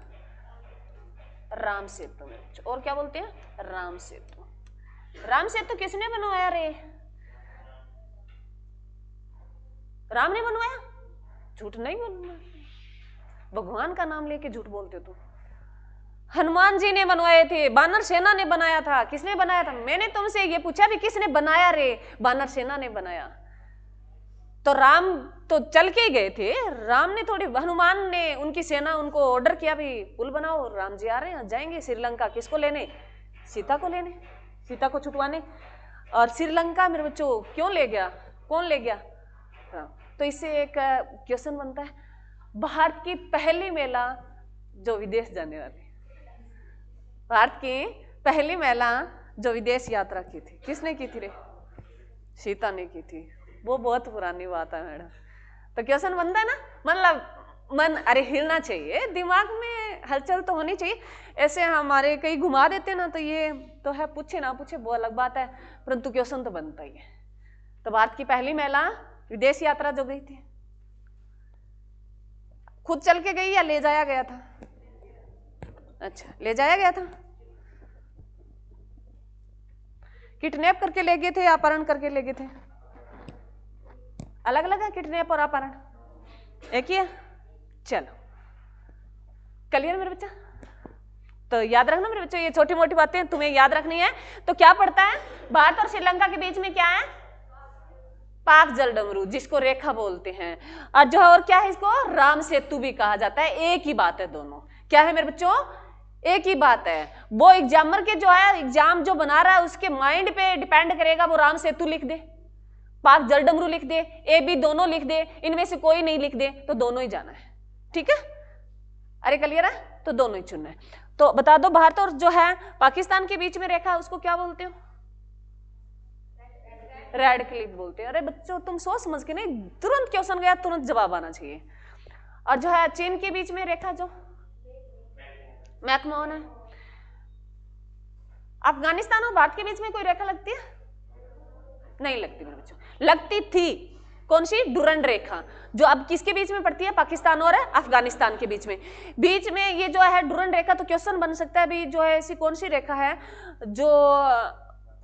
राम सेतु मेरे बच्चों। और क्या बोलते हैं, राम सेतु। राम सेतु किसने बनवाया रे, राम ने बनवाया? झूठ नहीं बोलना, भगवान का नाम लेके झूठ बोलते हो तुम। हनुमान जी ने बनवाए थे, बानर सेना ने बनाया था। किसने बनाया था? मैंने तुमसे ये पूछा भी किसने बनाया रे, बानर सेना ने बनाया। तो राम तो चल के गए थे, राम ने थोड़ी, हनुमान ने उनकी सेना उनको ऑर्डर किया भी पुल बनाओ, राम जी आ रहे हैं, जाएंगे श्रीलंका, किसको लेने, सीता को लेने, सीता को छुटवाने। और श्रीलंका मेरे बच्चों क्यों ले गया, कौन ले गया, राम। तो इससे एक क्वेश्चन बनता है, भारत की पहली महिला जो विदेश जाने वाली, भारत की पहली महिला जो विदेश यात्रा की थी, किसने की थी रे, सीता ने की थी। वो बहुत पुरानी बात है मैडम। तो क्वेश्चन बनता है ना, मतलब मन अरे हिलना चाहिए, दिमाग में हलचल तो होनी चाहिए। ऐसे हमारे कई घुमा देते ना, तो ये तो है, पूछे ना पूछे वो अलग बात है, परंतु क्वेश्चन तो बनता ही है। तो भारत की पहली महिला विदेश यात्रा जो गई थी, खुद चल के गई या ले जाया गया था? अच्छा, ले जाया गया था। किडनैप करके ले गए थे या अपहरण करके ले गए थे? अलग अलग है किडनैप और अपहरण, एक ही है। चलो क्लियर मेरे बच्चा? तो याद रखना मेरे बच्चों, ये छोटी मोटी बातें तुम्हें याद रखनी है। तो क्या पड़ता है, भारत और श्रीलंका के बीच में क्या है, पाक जल डमरू, जिसको रेखा बोलते हैं। और जो और क्या है, इसको राम सेतु भी कहा जाता है। एक ही बात है दोनों, क्या है मेरे बच्चों, एक ही बात है। वो एग्जामर के जो है, एग्जाम जो बना रहा है उसके माइंड पे डिपेंड करेगा, वो राम सेतु लिख दे, पाक जल डमरू लिख दे, ए बी दोनों लिख दे, इनमें से कोई नहीं लिख दे तो दोनों ही जाना है। ठीक है, अरे क्लियर है, तो दोनों ही चुनना है। तो बता दो, भारत और जो है पाकिस्तान के बीच में रेखा उसको क्या बोलते हो, रेड क्लिफ बोलते हैं। अरे बच्चों तुम सोच समझ के नहीं, तुरंत क्वेश्चन गया तुरंत जवाब आना चाहिए। और जो है चीन के बीच में रेखा जो मैकमोहन है। अफगानिस्तान और भारत के बीच में कोई रेखा लगती है, नहीं लगती मेरे बच्चों। लगती थी, कौन सी, डुरंड रेखा, जो अब किसके बीच में पड़ती है, पाकिस्तान और अफगानिस्तान के बीच में। बीच में ये जो है डुरंड रेखा, तो क्वेश्चन बन सकता है अभी जो है ऐसी कौन सी रेखा है जो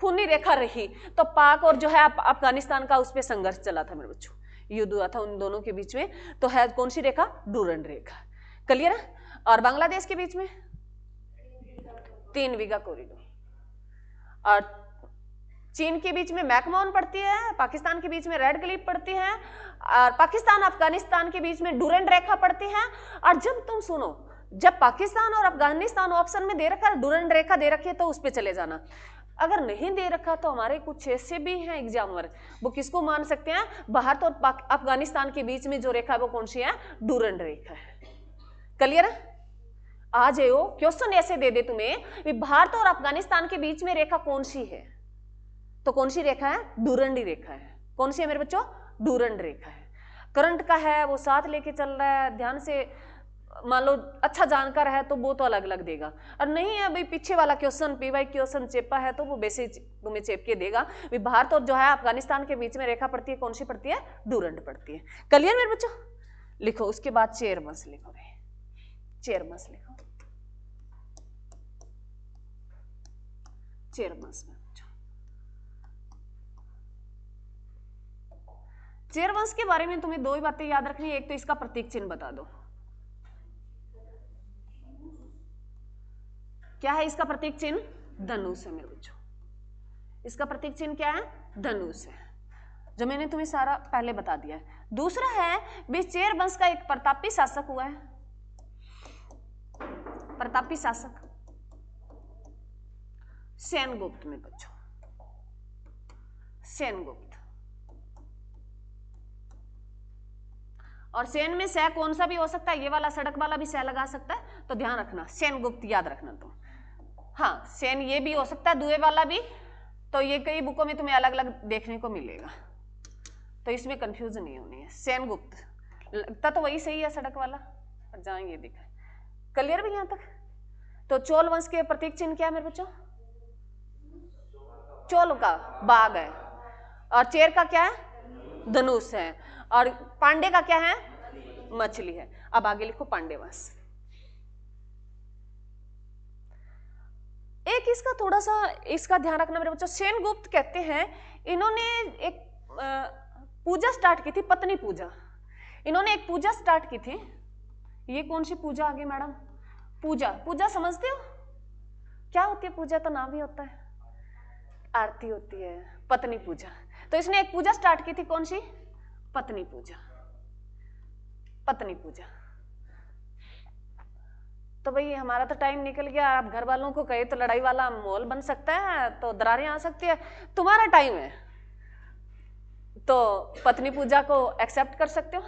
खूनी रेखा रही, तो पाक और जो है अफगानिस्तान का उस पर संघर्ष चला था मेरे बच्चों, युद्ध हुआ था उन दोनों के बीच में, तो है कौन सी रेखा, डुरंड रेखा। क्लियर है। और बांग्लादेश के बीच में 3 बीघा कॉरिडोर। और चीन के बीच में मैकमोहन पड़ती है, पाकिस्तान के बीच में रेड क्लिफ पड़ती है, और पाकिस्तान अफगानिस्तान के बीच में डुरंड रेखा पड़ती है। और जब तुम सुनो, जब पाकिस्तान और अफगानिस्तान ऑप्शन में दे रखा है, डुरंड रेखा दे रखी है, तो उस पर चले जाना। अगर नहीं दे रखा तो हमारे कुछ ऐसे भी हैं एग्जामर, वो किसको मान सकते हैं, भारत और अफगानिस्तान के बीच में जो रेखा है वो कौन सी है, डुरंड रेखा है। क्लियर है। आ जाओ, क्वेश्चन ऐसे दे दे तुम्हें, भारत और अफगानिस्तान के बीच में रेखा कौन सी है, तो कौन सी रेखा है, डुरंडी रेखा है। कौन सी है मेरे बच्चों, डुरंड रेखा है। करंट का है, वो साथ लेके चल रहा है, ध्यान से मान लो अच्छा जानकार है तो वो तो अलग अलग देगा, और नहीं है भाई पीछे वाला क्वेश्चन पीवाई क्वेश्चन चेपा है तो वो वैसे तुम्हें चेप के देगा। भारत और जो है अफगानिस्तान के बीच में रेखा पड़ती है, कौन सी पड़ती है, डुरंड पड़ती है। क्लियर मेरे बच्चों। लिखो, उसके बाद चेयरमस लिखो, चेयरमस लिखो, चेयरमस में चेयरवंश के बारे में तुम्हें 2 ही बातें याद रखनी है। एक तो इसका प्रतीक चिन्ह बता दो, क्या है इसका प्रतीक चिन्ह, धनुष है मेरे बच्चों। इसका प्रतीक चिन्ह क्या है, धनुष है, जो मैंने तुम्हें सारा पहले बता दिया है। दूसरा है, चेर वंश का एक प्रतापी शासक हुआ है, प्रतापी शासक सेनगुप्त में बच्चों, सेनगुप्त। और सेन में सह कौन सा भी हो सकता है, ये वाला सड़क वाला भी सह लगा सकता है, तो ध्यान रखना सेनगुप्त याद रखना तुम। हाँ, सेन ये भी हो सकता है, दुए वाला भी, तो ये कई बुकों में तुम्हें अलग अलग देखने को मिलेगा, तो इसमें कंफ्यूजन नहीं होनी है। सेनगुप्त लगता तो वही सही है सड़क वाला, पर जहां ये दिखा है। क्लियर भी यहां तक। तो चोल वंश के प्रतीक चिन्ह क्या है मेरे बच्चों, चोल का बाघ है, और चेर का क्या है, धनुष है, और पांडे का क्या है, मछली है। अब आगे लिखो पांडे वंश। एक इसका थोड़ा सा इसका ध्यान रखना मेरे बच्चों, सेनगुप्त कहते हैं, इन्होंने एक पूजा स्टार्ट की थी, पत्नी पूजा। इन्होंने एक पूजा स्टार्ट की थी। ये कौन सी पूजा आगे मैडम, पूजा, पूजा समझते हो क्या होती है, पूजा तो नाम ही होता है, आरती होती है, पत्नी पूजा। तो इसने एक पूजा स्टार्ट की थी, कौन सी, पत्नी पूजा, पत्नी पूजा। तो भाई हमारा तो टाइम निकल गया, आप घर वालों को कहे तो लड़ाई वाला माहौल बन सकता है, तो दरारें आ सकती है, तुम्हारा टाइम है तो पत्नी पूजा को एक्सेप्ट कर सकते हो।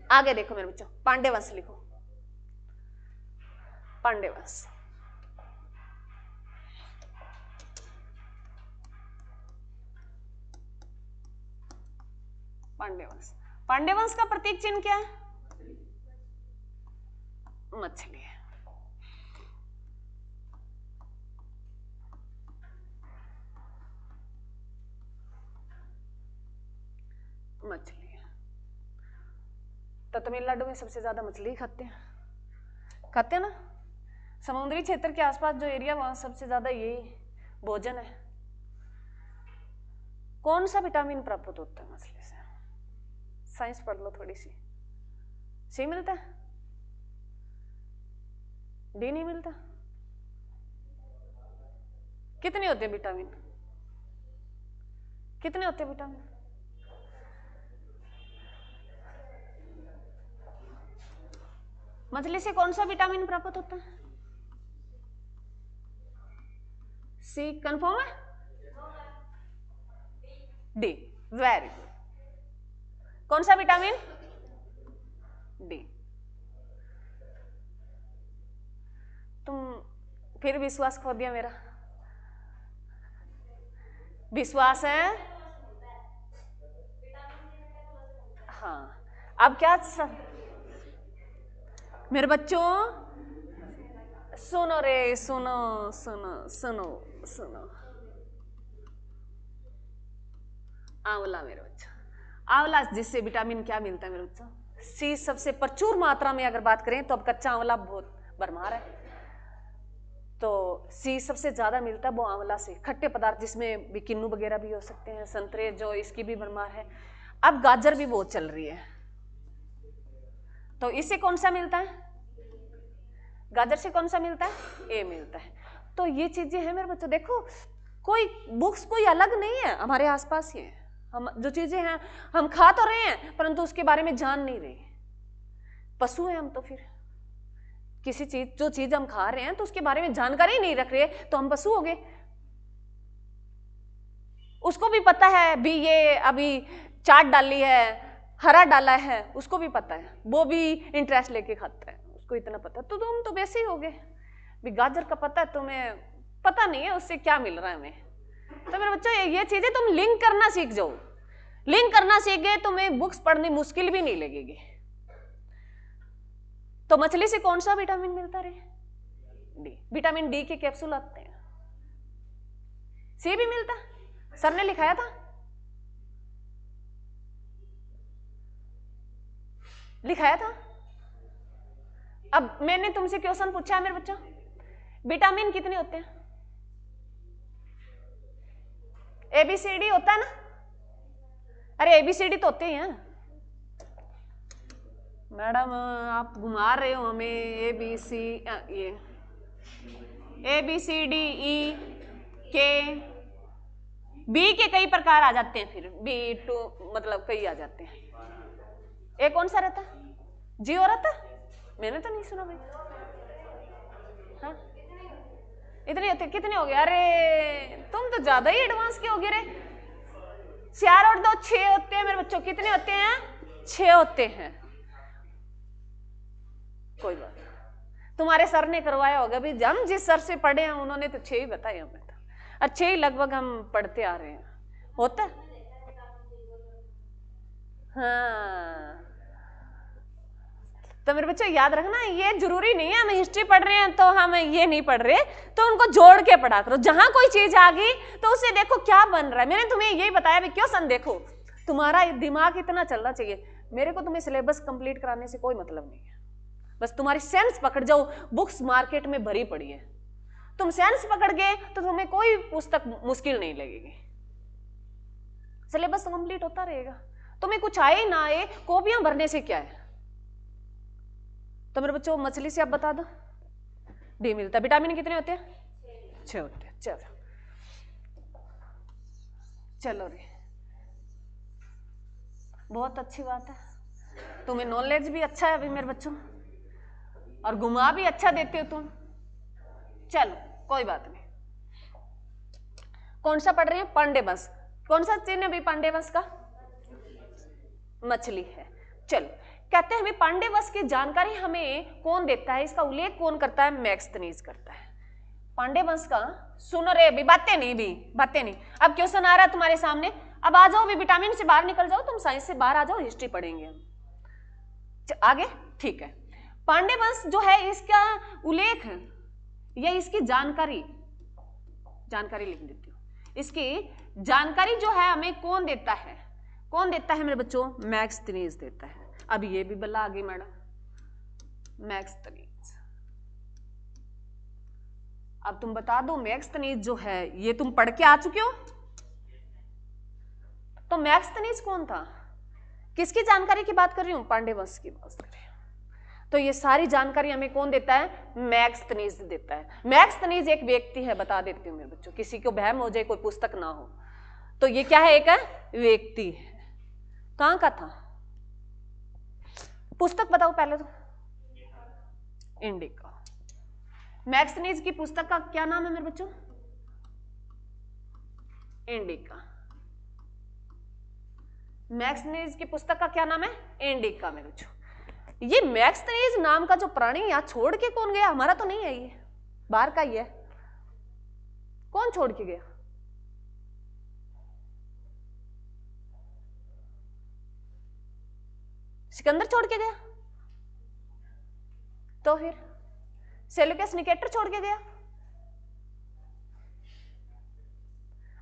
आगे देखो मेरे बच्चों, पांडे वंश लिखो, पांडे वंश। पांडे वंश, पांडे वंश का प्रतीक चिन्ह क्या है, मछली है। मछली है, तो तमिलनाडु में सबसे ज्यादा मछली खाते हैं ना, समुद्री क्षेत्र के आसपास जो एरिया, वहां सबसे ज्यादा यही भोजन है। कौन सा विटामिन प्राप्त होता है मछली से, साइंस पढ़ लो थोड़ी सी, सही मिलता है। डी नहीं मिलता। कितने होते हैं विटामिन, कितने होते हैं विटामिन? मछली से कौन सा विटामिन प्राप्त होता है? सी कंफर्म है? D, very good. कौन सा विटामिन? डी। तुम फिर विश्वास खो दिया मेरा। विश्वास है? हाँ। अब क्या मेरे बच्चों सुनो रे, सुनो सुनो सुनो सुनो। आंवला मेरे बच्चों, आंवला जिससे विटामिन क्या मिलता है मेरे बच्चों? सी सबसे प्रचुर मात्रा में अगर बात करें तो अब कच्चा आंवला बहुत भरमार है, तो सी सबसे ज्यादा मिलता है वो आंवला से। खट्टे पदार्थ जिसमें भी किन्नू वगैरह भी हो सकते हैं, संतरे जो इसकी भी भरमार है। अब गाजर भी बहुत चल रही है, तो इससे कौन सा मिलता है? गाजर से कौन सा मिलता है? ए मिलता है। तो ये चीजें हैं मेरे बच्चों, देखो कोई बुक्स कोई अलग नहीं है, हमारे आसपास ही है। हम जो चीजें हैं हम खा तो रहे हैं परंतु उसके बारे में जान नहीं रहे। पशु हैं हम, तो फिर किसी चीज जो चीज हम खा रहे हैं तो उसके बारे में जानकारी नहीं रख रहे तो हम पशु हो गए। उसको भी पता है भी ये अभी चाट डाली है, हरा डाला है, उसको भी पता है, वो भी इंटरेस्ट लेके खाता है, उसको इतना पता है। तो तुम तो वैसे ही हो गए भी गाजर का पता है तुम्हें, पता नहीं है उससे क्या मिल रहा है हमें। तो मेरे बच्चों ये चीजें तुम लिंक करना सीख जाओ। लिंक करना सीख गए तुम्हें बुक्स पढ़नी मुश्किल भी नहीं लगेगी। तो मछली से कौन सा विटामिन मिलता रे? डी। विटामिन डी के कैप्सूल आते हैं। सी भी मिलता, सर ने लिखाया था, लिखाया था। अब मैंने तुमसे क्वेश्चन पूछा है मेरे बच्चों, विटामिन कितने होते हैं? ABCD होता है ना? अरे ABCD तो होते ही हैं मैडम, आप घुमा रहे हो हमें। ये ABCD E के बी के कई प्रकार आ जाते हैं, फिर B2 मतलब कई आ जाते हैं। ए कौन सा रहता है? जी हो रहता है? मैंने तो नहीं सुना भाई। हाँ इतने होते, कितने हो गए? अरे तुम तो ज्यादा ही एडवांस के हो गए रे। 4 और 2 6 होते हैं मेरे बच्चों। कितने होते हैं? 6 होते हैं। कोई बात नहीं, तुम्हारे सर ने करवाया होगा भी, हम जिस सर से पढ़े हैं उन्होंने तो 6 ही बताए हमें, तो अच्छे ही लगभग हम पढ़ते आ रहे हैं। होता हाँ। तो मेरे बच्चों याद रखना, ये जरूरी नहीं है हम हिस्ट्री पढ़ रहे हैं तो हम ये नहीं पढ़ रहे, तो उनको जोड़ के पढ़ा करो। जहां कोई चीज आ गई तो उसे देखो क्या बन रहा है। मैंने तुम्हें यही बताया भी, क्वेश्चन देखो, तुम्हारा दिमाग इतना चलना चाहिए। मेरे को तुम्हें सिलेबस कंप्लीट कराने से कोई मतलब नहीं है, बस तुम्हारी सेंस पकड़ जाओ। बुक्स मार्केट में भरी पड़ी है, तुम सेंस पकड़ गए तो तुम्हें कोई पुस्तक मुश्किल नहीं लगेगी। सिलेबस कंप्लीट होता रहेगा, तुम्हें कुछ आए ना आए, कॉपियां भरने से क्या है। तो मेरे बच्चों मछली से आप बता दो, डी मिलता है। विटामिन कितने होते हैं? 6 होते हैं। चलो रे, बहुत अच्छी बात है, तुम्हें नॉलेज भी अच्छा है अभी मेरे बच्चों, और घुमा भी अच्छा देते हो तुम। चलो कोई बात नहीं। कौन सा पढ़ रहे हैं? पांडे वंश। कौन सा चिन्ह अभी पांडे वंश का? मछली है। चलो, कहते हैं हमें पांडे वंश की जानकारी हमें कौन देता है, इसका उल्लेख कौन करता है? मैक्सथनीज करता है। पांडे वंश का, सुनो रे अभी, बातें नहीं। अब क्वेश्चन आ रहा है तुम्हारे सामने, अब आ जाओ भी, विटामिन से बाहर निकल जाओ, तुम साइंस से बाहर आ जाओ, हिस्ट्री पढ़ेंगे हम आगे, ठीक है। पांडे वंश जो है इसका उल्लेख या इसकी जानकारी लिख देती हूँ। इसकी जानकारी जो है हमें कौन देता है? कौन देता है मेरे बच्चों? मैक्सथनीज देता है। अब ये भी बल्ला आ गई मैडम, मैक्सथनीज। अब तुम बता दो मैक्सथनीज जो है ये तुम पढ़ के आ चुके हो, तो मैक्सथनीज कौन था? किसकी जानकारी की बात कर रही हूं? पांडे वंश की बात कर रही हूं। तो ये सारी जानकारी हमें कौन देता है? मैग्स्थनीज देता है। मैग्स्थनीज एक व्यक्ति है, बता देती हूँ मेरे बच्चों, किसी को बहम हो जाए, कोई पुस्तक ना हो, तो ये क्या है? एक व्यक्ति है। कहां का था? पुस्तक बताओ पहले तो। इंडिका। मैग्स्थनीज की पुस्तक का क्या नाम है मेरे बच्चों? इंडिका। मैग्स्थनीज की पुस्तक का क्या नाम है? इंडिका मेरे बच्चों। ये मैग्स्थनीज नाम का जो प्राणी यहां छोड़ के कौन गया? हमारा तो नहीं है, ये बाहर का ही है। कौन छोड़ के गया? सिकंदर छोड़ के गया? तो फिर सेल्यूकस निकेटर छोड़ के गया?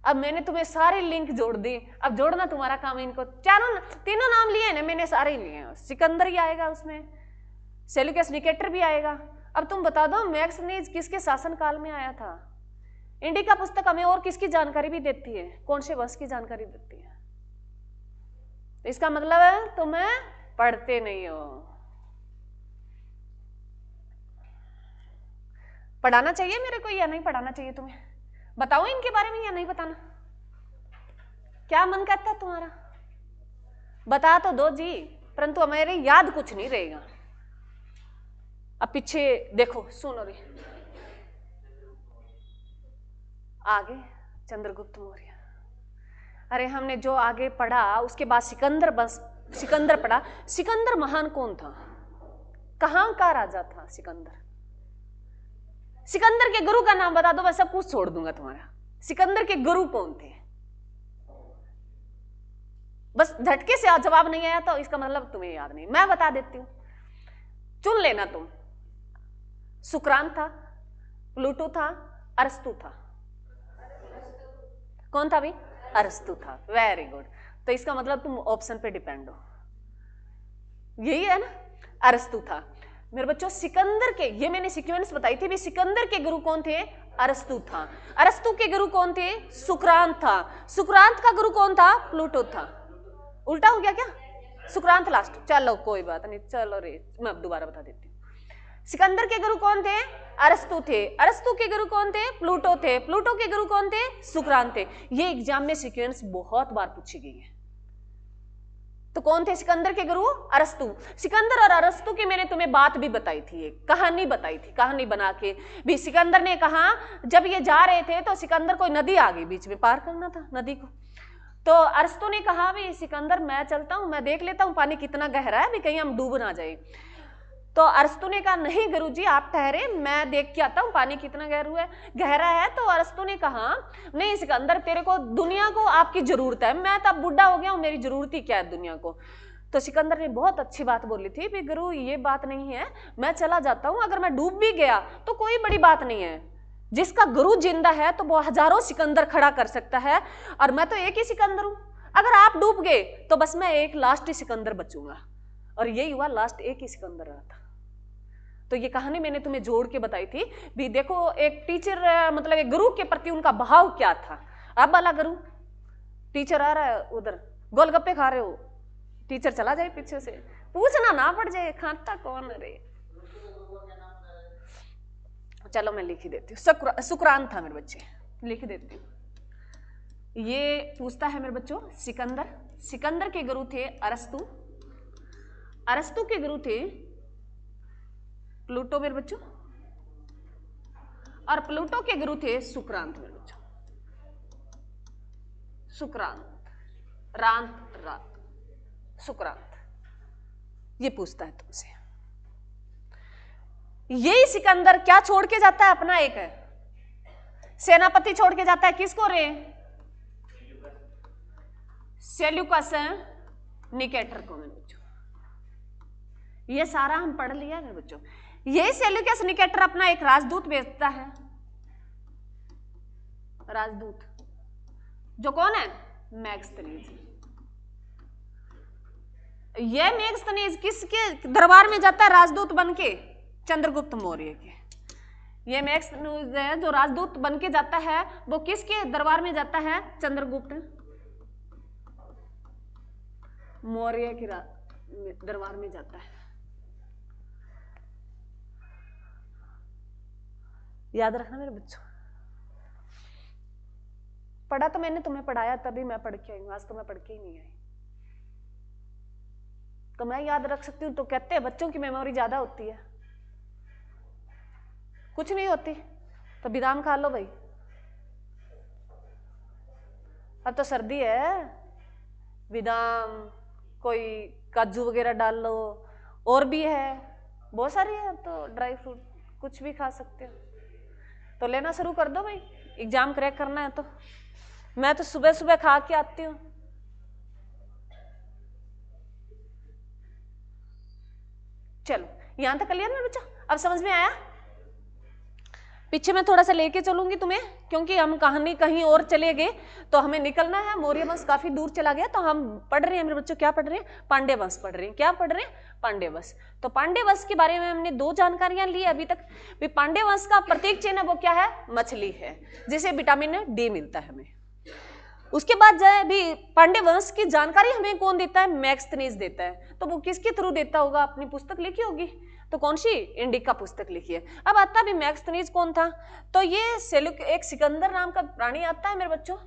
अब मैंने तुम्हें सारे लिंक जोड़ दी, अब जोड़ना तुम्हारा काम है। इनको तीनों नाम लिए ना मैंने, सारे लिए हैं। सिकंदर ही आएगा उसमें, सेल्यूकस निकेटर भी आएगा। अब तुम बता दो मैग्स्थनीज किसके शासन काल में आया था? इंडिका पुस्तक हमें और किसकी जानकारी भी देती है? कौन से वंश की जानकारी देती है? इसका मतलब है तुम्हें पढ़ते नहीं हो। पढ़ाना चाहिए मेरे को या नहीं पढ़ाना चाहिए तुम्हें? बताओ इनके बारे में या नहीं बताना? क्या मन करता है तुम्हारा? बता तो दो जी, परंतु हमारे याद कुछ नहीं रहेगा। अब पीछे देखो, सुनो रे, आगे चंद्रगुप्त मौर्य। अरे हमने जो आगे पढ़ा उसके बाद सिकंदर, बस सिकंदर पढ़ा। सिकंदर महान कौन था? कहां का राजा था सिकंदर? सिकंदर के गुरु का नाम बता दो, मैं सब कुछ छोड़ दूंगा तुम्हारा। सिकंदर के गुरु कौन थे? बस झटके से जवाब नहीं आया तो इसका मतलब तुम्हें याद नहीं। मैं बता देती हूं, चुन लेना तुम। सुक्रांत था, प्लूटो था, अरस्तु था। कौन था भाई? अरस्तु था। Very good. तो इसका मतलब तुम ऑप्शन पे डिपेंड हो, यही है ना? अरस्तु था मेरे बच्चों। सिकंदर के, ये मैंने सीक्वेंस बताई थी भी, सिकंदर के गुरु कौन थे? अरस्तु था। अरस्तु के गुरु कौन थे? सुक्रांत था। सुक्रांत का गुरु कौन था? प्लूटो था। उल्टा हो गया क्या? सुक्रांत लास्ट। चलो कोई बात नहीं, चलो रे, मैं अब दोबारा बता देती हूँ। सिकंदर के गुरु कौन थे? अरस्तु थे। अरस्तु के गुरु कौन थे? प्लूटो थे। प्लूटो के गुरु कौन थे? सुक्रांत थे। ये एग्जाम में सीक्वेंस बहुत बार पूछी गई है। तो कौन थे सिकंदर के गुरु? अरस्तु। सिकंदर और अरस्तु की मैंने तुम्हें बात भी बताई थी, एक कहानी बताई थी, कहानी बना के भी। सिकंदर ने कहा, जब ये जा रहे थे तो सिकंदर कोई नदी आ गई, बीच में पार करना था नदी को। तो अरस्तु ने कहा भी सिकंदर मैं चलता हूं, मैं देख लेता हूं पानी कितना गहरा है, भी कहीं हम डूब ना जाए। तो अरस्तु ने कहा नहीं गुरुजी आप ठहरे, मैं देख के आता हूँ पानी कितना गहरा है। तो अरस्तु ने कहा नहीं सिकंदर, तेरे को दुनिया को आपकी जरूरत है, मैं तब बुढ़ा हो गया हूँ, मेरी जरूरत ही क्या है दुनिया को। तो सिकंदर ने बहुत अच्छी बात बोली थी भी गुरु ये बात नहीं है, मैं चला जाता हूँ, अगर मैं डूब भी गया तो कोई बड़ी बात नहीं है, जिसका गुरु जिंदा है तो वो हजारों सिकंदर खड़ा कर सकता है, और मैं तो एक ही सिकंदर हूं। अगर आप डूब गए तो बस मैं एक लास्ट ही सिकंदर बचूंगा। और यही हुआ, लास्ट एक ही सिकंदर रहा था। तो ये कहानी मैंने तुम्हें जोड़ के बताई थी भी। देखो एक टीचर, मतलब एक गुरु के प्रति उनका भाव क्या था। अब वाला गुरु, टीचर आ रहा है उधर, गोलगप्पे खा रहे हो, टीचर चला जाए पीछे से, पूछना ना पड़ जाए खाता कौन रे। चलो मैं लिख ही देती हूँ। सुक्रांत था मेरे बच्चे, लिख देती हूँ। ये पूछता है मेरे बच्चों सिकंदर। सिकंदर के गुरु थे अरस्तु। अरस्तु के गुरु थे प्लूटो मेरे बच्चों, और प्लूटो के गुरु थे सुक्रांत मेरे बच्चों। सुक्रांत, रात, सुक्रांत। ये पूछता है तुमसे। यही सिकंदर क्या छोड़ के जाता है? अपना एक है सेनापति छोड़ के जाता है। किसको रे? सेल्यूकस निकेटर को मेरे बच्चों। ये सारा हम पढ़ लिया मेरे बच्चों। यही सेल्यूकस निकेटर अपना एक राजदूत भेजता है। राजदूत जो कौन है? मैग्स्थनीज। यह मैग्स्थनीज किसके दरबार में जाता है राजदूत बनके? चंद्रगुप्त मौर्य के। यह मैग्स्थनीज जो राजदूत बनके जाता है वो किसके दरबार में जाता है? चंद्रगुप्त मौर्य के दरबार में जाता है। याद रखना मेरे बच्चों। पढ़ा तो मैंने तुम्हें पढ़ाया, तभी मैं पढ़ के आई हूं, आज तो मैं पढ़ के ही नहीं आई। तो मैं याद रख सकती हूँ तो कहते हैं बच्चों की मेमोरी ज्यादा होती है, कुछ नहीं होती। तो बादाम खा लो भाई, अब तो सर्दी है, बादाम, कोई काजू वगैरह डाल लो, और भी है बहुत सारी है, तो ड्राई फ्रूट कुछ भी खा सकते हो। तो लेना शुरू कर दो भाई, एग्जाम क्रैक करना है तो। मैं तो सुबह सुबह खा के आती हूँ। चलो यहां तक क्लियर है बच्चा, अब समझ में आया? पीछे मैं थोड़ा सा लेके चलूंगी तुम्हें, क्योंकि हम कहानी कहीं और चले गए तो हमें निकलना है। मौर्य वंश काफी दूर चला गया, तो हम पढ़ रहे हैं मेरे बच्चों, क्या पढ़ रहे हैं? पांड्य वंश पढ़ रहे हैं। क्या पढ़ रहे हैं? पांड्य वंश। तो पांड्य वंश के बारे में हमने 2 जानकारियां ली अभी तक। पांड्य वंश का प्रतीक चिन्ह वो क्या है? मछली है, जिसे विटामिन डी मिलता है हमें। उसके बाद जो है भी पांड्य वंश की जानकारी हमें कौन देता है? मैग्स्थनीज देता है। तो वो किसके थ्रू देता होगा? अपनी पुस्तक लिखी होगी, तो कौन सी? इंडिका पुस्तक लिखी है। अब आता भी मैग्स्थनीज कौन था? तो ये एक सिकंदर नाम का प्राणी आता है मेरे बच्चों।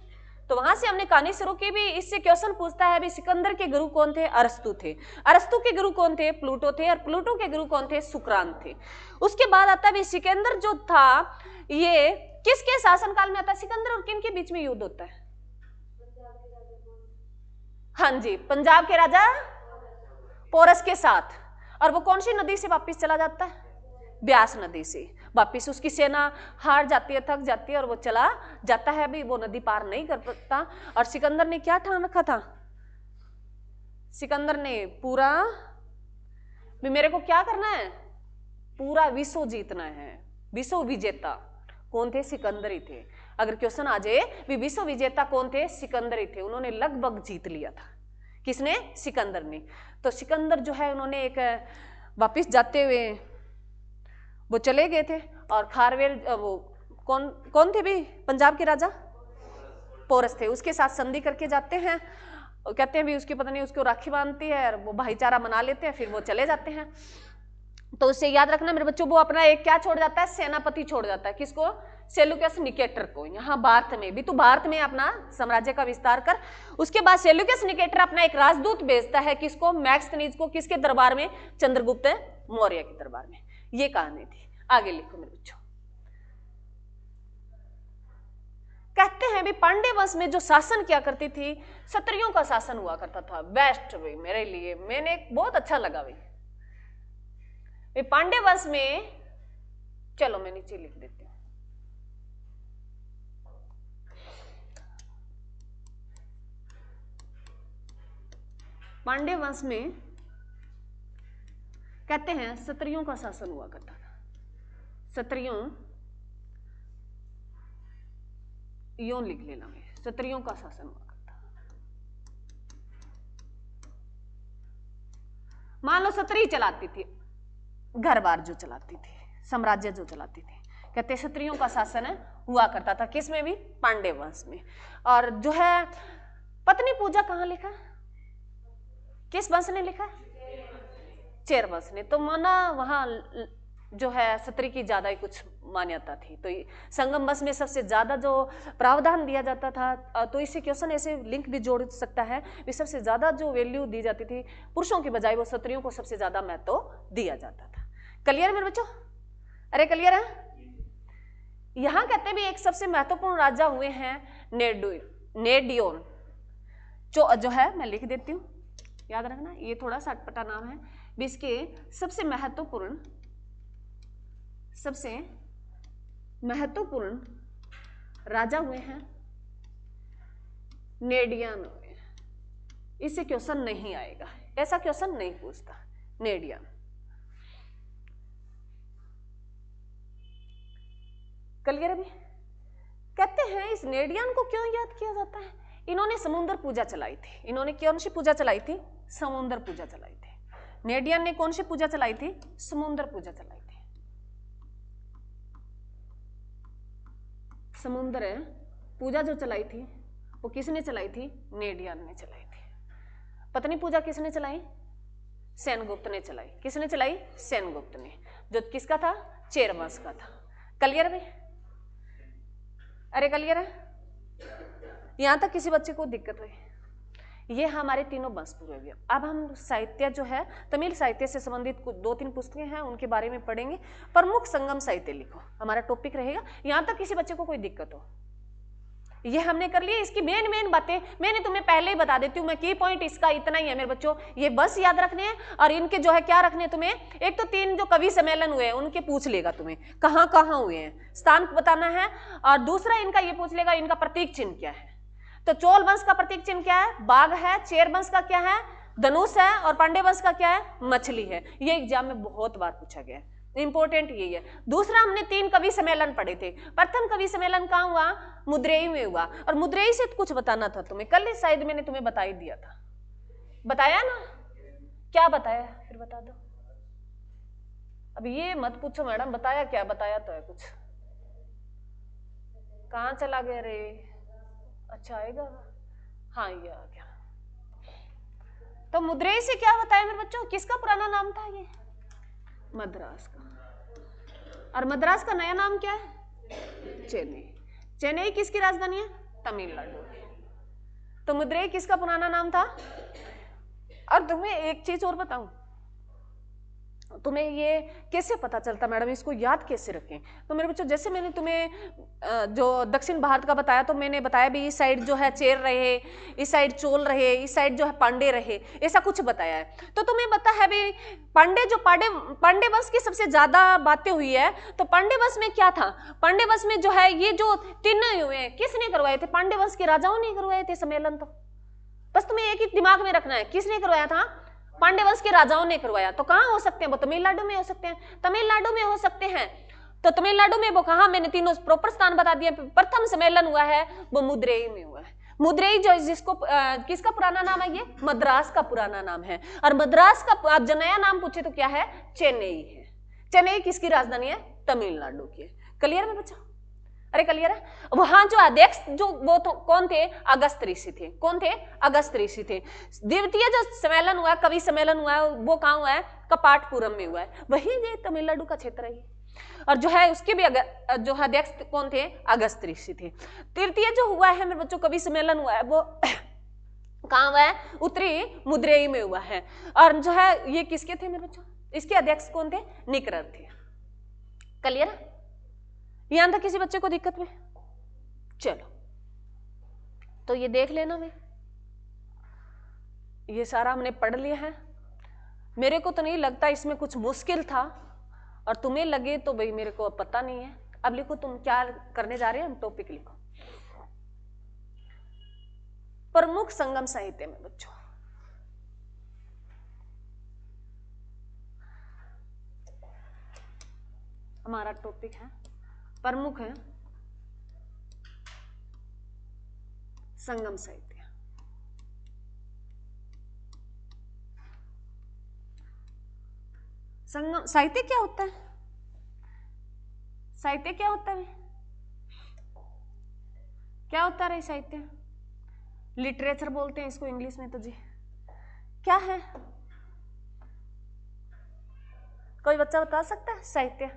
तो वहां से हमने कहानी शुरू की। भी इससे क्वेश्चन पूछता है भी सिकंदर के गुरु कौन थे? अरस्तु थे। अरस्तु के गुरु कौन थे? प्लूटो थे। और प्लूटो के गुरु कौन थे? सुक्रांत थे। उसके बाद आता है सिकंदर जो था, ये किसके शासनकाल में आता है? सिकंदर और किन के बीच में युद्ध होता है? हाँ जी, पंजाब के राजा पोरस के साथ। और वो कौन सी नदी से वापिस चला जाता है? ब्यास नदी से वापिस। उसकी सेना हार जाती है, थक जाती है, और वो चला जाता है, भी वो नदी पार नहीं कर पाता। और सिकंदर ने क्या ठान रखा था? सिकंदर ने पूरा भी मेरे को क्या करना है? पूरा विश्व जीतना है, विश्व विजेता। कौन थे? सिकंदर ही थे। अगर क्वेश्चन आ जाए भी विश्व विजेता कौन थे? सिकंदर ही थे। उन्होंने लगभग जीत लिया था। किसने? सिकंदर ने। तो सिकंदर जो है, उन्होंने एक वापिस जाते हुए वो चले गए थे। और खारवेल वो कौन थे भी? पंजाब के राजा पोरस थे। उसके साथ संधि करके जाते हैं, और कहते हैं भी उसकी पत्नी उसको राखी बांधती है, और वो भाईचारा मना लेते हैं, फिर वो चले जाते हैं। तो उससे याद रखना मेरे बच्चों, वो अपना एक क्या छोड़ जाता है? सेनापति छोड़ जाता है। किसको? सेल्यूकस निकेटर को। यहाँ भारत में भी, तो भारत में अपना साम्राज्य का विस्तार कर। उसके बाद सेल्यूकस निकेटर अपना एक राजदूत भेजता है, किसको? मैग्स्थनीज को। किसके दरबार में? चंद्रगुप्त मौर्य के दरबार में। ये कहानी थी। आगे लिखो मेरे बच्चों। कहते हैं भी पांड्य वंश में जो शासन किया करती थी, क्षत्रियों का शासन हुआ करता था। बेस्ट भाई मेरे लिए, मैंने बहुत अच्छा लगा भाई पांड्य वंश में। चलो मैं नीचे लिख देती हूं। पांड्य वंश में कहते हैं क्षत्रियों का शासन हुआ करता था। क्षत्रियों, यूं लिख लेना, क्षत्रियों का शासन हुआ करता। मान लो क्षत्रिय चलाती थी, घर बार जो चलाती थी, साम्राज्य जो चलाती थी, कहते क्षत्रियों का शासन हुआ करता था। किसमें भी? पांड्य वंश में। और जो है पत्नी पूजा कहां लिखा? किस वंश ने लिखा? चेर वंश ने। तो माना वहां जो है क्षत्रिय की ज्यादा ही कुछ मान्यता थी। तो संगम वंश में सबसे ज्यादा जो प्रावधान दिया जाता था, तो इसे क्वेश्चन ऐसे लिंक भी जोड़ सकता है कि सबसे ज्यादा जो वैल्यू दी जाती थी पुरुषों की बजाय, वो क्षत्रियों को सबसे ज्यादा महत्व दिया जाता था। क्लियर मेरे बच्चों? अरे क्लियर है? यहां कहते भी एक सबसे महत्वपूर्ण राजा हुए हैं नेडियोन, जो है मैं लिख देती हूं, याद रखना, ये थोड़ा सा अटपटा नाम है। इसके सबसे महत्वपूर्ण राजा हुए हैं नेडियन हुए हैं। इससे क्वेश्चन नहीं आएगा, ऐसा क्वेश्चन नहीं पूछता। नेडियन क्लियर अभी? कहते हैं इस नेडियन को क्यों याद किया जाता है? इन्होंने समुद्र पूजा चलाई थी। इन्होंने कौन सी पूजा चलाई थी? समुद्र पूजा चलाई थी। नेडियन ने कौन सी पूजा चलाई थी? समुद्र पूजा चलाई थी। समुद्र पूजा जो चलाई थी वो किसने चलाई थी? नेडियन ने चलाई थी। पत्नी पूजा किसने चलाई? सेनगुप्त ने चलाई। किसने चलाई? सेनगुप्त ने। जो किसका था? चेर वंश का था। क्लियर में? अरे क्लियर है? यहां तक किसी बच्चे को दिक्कत हुई? ये हमारे तीनों वंश पूरे हुए। अब हम साहित्य जो है, तमिल साहित्य से संबंधित कुछ 2-3 पुस्तकें हैं, उनके बारे में पढ़ेंगे। प्रमुख संगम साहित्य लिखो, हमारा टॉपिक रहेगा। यहां तक किसी बच्चे को कोई दिक्कत हो? ये हमने कर लिया। इसकी मेन बातें मैंने तुम्हें पहले ही बता देती हूँ। मैं की पॉइंट इसका इतना ही है मेरे बच्चों, ये बस याद रखने हैं। और इनके जो है क्या रखने तुम्हें, एक तो 3 जो कवि सम्मेलन हुए हैं उनके पूछ लेगा तुम्हें कहाँ कहाँ हुए हैं, स्थान बताना है। और दूसरा इनका ये पूछ लेगा इनका प्रतीक चिन्ह क्या है। तो चोल वंश का प्रतीक चिन्ह क्या है? बाघ है। चेर वंश का क्या है? धनुष है। और पांडे वंश का क्या है? मछली है। ये एग्जाम में बहुत बार पूछा गया है, इंपॉर्टेंट यही है। दूसरा हमने 3 कवि सम्मेलन पढ़े थे। प्रथम कवि सम्मेलन कहाँ हुआ? मुद्रेई में हुआ। और मुद्रेई से कुछ बताना था तुम्हें, कल शायद मैंने तुम्हें बता ही दिया था। बताया ना? क्या बताया फिर बता दो। अब ये मत पूछो मैडम बताया क्या, बताया तो है कुछ। कहाँ चला गया रे? अच्छा आएगा, हाँ ये आ गया। तो मुद्रेई से क्या बताया मेरे बच्चों, किसका पुराना नाम था ये? मद्रास का। और मद्रास का नया नाम क्या है? चेन्नई। चेन्नई किसकी राजधानी है? तमिलनाडु की। तो मदुरई किसका पुराना नाम था? और तुम्हें एक चीज और बताऊं, तुम्हें ये कैसे पता चलता मैडम, इसको याद कैसे रखें? तो मेरे बच्चों जैसे मैंने तुम्हें जो दक्षिण भारत का बताया, तो मैंने बताया भी इस साइड जो है चेर रहे, इस साइड चोल रहे, इस साइड जो है पांडे रहे, ऐसा कुछ बताया है। तो तुम्हें पता है भी पांडे वंश की सबसे ज्यादा बातें हुई है। तो पांडे वंश में क्या था? पांडे वंश में जो है ये जो 3 हुए हैं, किसने करवाए थे? पांडे वंश के राजाओं ने करवाए थे सम्मेलन। तो बस तुम्हें एक ही दिमाग में रखना है, किसने करवाया था? पांडे वंश के राजाओं ने करवाया। तो कहां हो सकते हैं वो? तमिलनाडु में हो सकते हैं। तमिलनाडु में हो सकते हैं। तो तमिलनाडु में वो कहां, मैंने तीनों प्रॉपर स्थान बता दिए। प्रथम सम्मेलन हुआ है वो मुद्रेई में हुआ है। मुद्रेई जो जिसको किसका पुराना नाम है? ये मद्रास का पुराना नाम है। और मद्रास का आप जो नया नाम पूछे तो क्या है? चेन्नई है। चेन्नई किसकी राजधानी है? तमिलनाडु की है। क्लियर में बच्चा? अरे क्लियर है? वहां जो अध्यक्ष जो वो तो कौन थे? अगस्त ऋषि थे। कौन थे? अगस्त ऋषि थे। द्वितीय जो सम्मेलन हुआ, कवि सम्मेलन हुआ है, वो कहां हुआ है? कपाटपुरम में हुआ है। वही ये तमिलनाडु का क्षेत्र है। और जो है उसके भी जो अध्यक्ष कौन थे? अगस्त ऋषि थे। तृतीय जो हुआ है मेरे बच्चों कवि सम्मेलन हुआ है, वो कहां हुआ है? उत्तरी मुद्रेई में हुआ है। और जो है ये किसके थे मेरे बच्चों? इसके अध्यक्ष कौन थे? निकरर थे। क्लियर? यहां तक किसी बच्चे को दिक्कत में? चलो तो ये देख लेना भाई, ये सारा हमने पढ़ लिया है। मेरे को तो नहीं लगता इसमें कुछ मुश्किल था, और तुम्हें लगे तो भाई मेरे को अब पता नहीं है। अब लिखो तुम क्या करने जा रहे हो, टॉपिक लिखो। प्रमुख संगम साहित्य में बच्चों हमारा टॉपिक है, प्रमुख है संगम साहित्य। संगम साहित्य क्या होता है? साहित्य क्या होता है? क्या होता है साहित्य? लिटरेचर बोलते हैं इसको इंग्लिश में। तो जी क्या है? कोई बच्चा बता सकता है? साहित्य,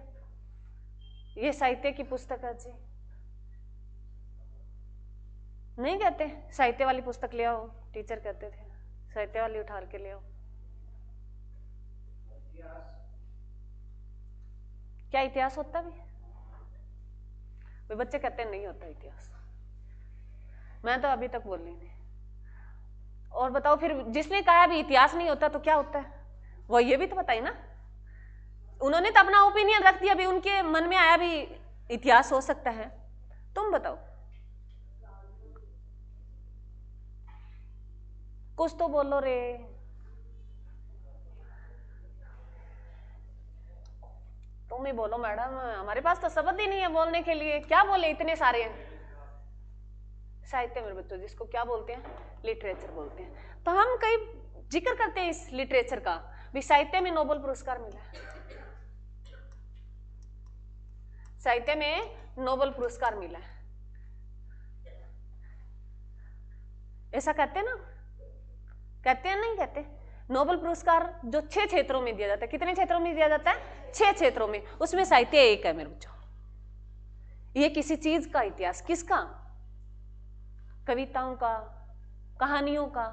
ये साहित्य की पुस्तक है जी। नहीं कहते साहित्य वाली पुस्तक ले आओ, टीचर कहते थे साहित्य वाली उठा के ले आओ। क्या इतिहास होता भी? वे बच्चे कहते हैं नहीं होता इतिहास। मैं तो अभी तक बोल रही नहीं। और बताओ फिर, जिसने कहा भी इतिहास नहीं होता तो क्या होता है? वो ये भी तो बताइए ना। उन्होंने तो अपना ओपिनियन रख दिया, भी उनके मन में आया भी इतिहास हो सकता है। तुम बताओ, कुछ तो बोलो रे। तुम ही बोलो मैडम, हमारे पास तो शब्द ही नहीं है बोलने के लिए। क्या बोले इतने सारे हैं? साहित्य मेरे बच्चों जिसको क्या बोलते हैं? लिटरेचर बोलते हैं। तो हम कई जिक्र करते हैं इस लिटरेचर का भी। साहित्य में नोबेल पुरस्कार मिला है, साहित्य में नोबेल पुरस्कार मिला है, ऐसा कहते हैं ना? कहते हैं नहीं कहते? नोबेल पुरस्कार जो 6 क्षेत्रों में दिया जाता है। कितने क्षेत्रों में दिया जाता है? 6 क्षेत्रों में। उसमें साहित्य एक है मेरे बच्चों। ये किसी चीज का इतिहास, किसका? कविताओं का, कहानियों का।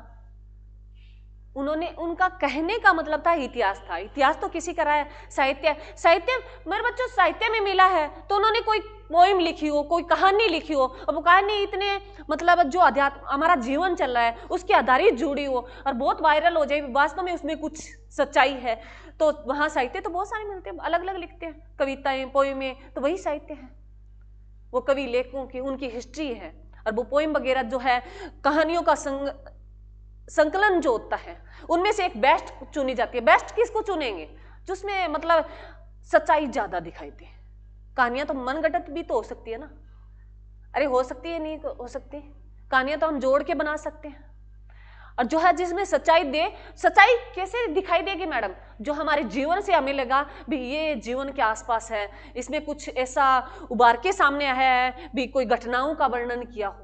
उन्होंने, उनका कहने का मतलब था इतिहास था। इतिहास तो किसी का रहा है, साहित्य, साहित्य मेरे बच्चों साहित्य में मिला है तो उन्होंने कोई पोइम लिखी हो, कोई कहानी लिखी हो, और वो कहानी इतने मतलब जो अध्यात्म हमारा जीवन चल रहा है उसके आधारित जुड़ी हो और बहुत वायरल हो जाए, वास्तव में उसमें कुछ सच्चाई है, तो वहां साहित्य तो बहुत सारे मिलते हैं, अलग अलग लिखते हैं, कविताएं, पोइमें, तो वही साहित्य है। वो कवि लेखकों की, उनकी हिस्ट्री है। और वो पोइम वगैरह जो है, कहानियों का संकलन जो होता है, उनमें से एक बेस्ट चुनी जाती है। बेस्ट किसको चुनेंगे? जिसमें मतलब सच्चाई ज्यादा दिखाई दे। कहानियां तो मनगढ़ंत भी तो हो सकती है ना, अरे हो सकती है, नहीं हो सकती? कहानियां तो हम जोड़ के बना सकते हैं, और जो है जिसमें सच्चाई दे। सच्चाई कैसे दिखाई देगी मैडम? जो हमारे जीवन से हमें लगा भी ये जीवन के आसपास है, इसमें कुछ ऐसा उबार के सामने आया है भी, कोई घटनाओं का वर्णन किया हो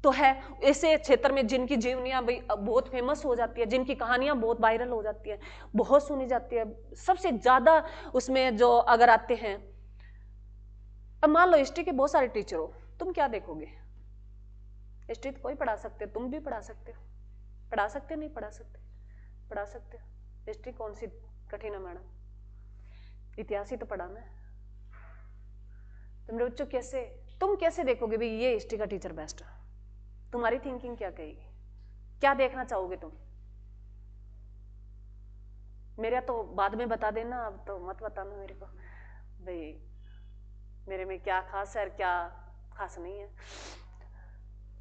तो है। ऐसे क्षेत्र में जिनकी जीवनियां बहुत फेमस हो जाती है, जिनकी कहानियां बहुत वायरल हो जाती है, बहुत सुनी जाती है, सबसे ज्यादा उसमें जो अगर आते हैं। अब मान लो हिस्ट्री के बहुत सारे टीचर हो, तुम क्या देखोगे? हिस्ट्री तो कोई पढ़ा सकते, तुम भी पढ़ा सकते हो, पढ़ा सकते नहीं पढ़ा सकते? पढ़ा सकते हो। हिस्ट्री कौन सी कठिन है मैडम? इतिहास ही तो पढ़ाना है। तुम बच्चों कैसे, तुम कैसे देखोगे भी ये हिस्ट्री का टीचर बेस्ट है? तुम्हारी थिंकिंग क्या कहेगी? क्या देखना चाहोगे तुम? मेरा तो बाद में बता देना, अब तो मत बताना मेरे को भाई मेरे में क्या खास है और क्या खास नहीं है।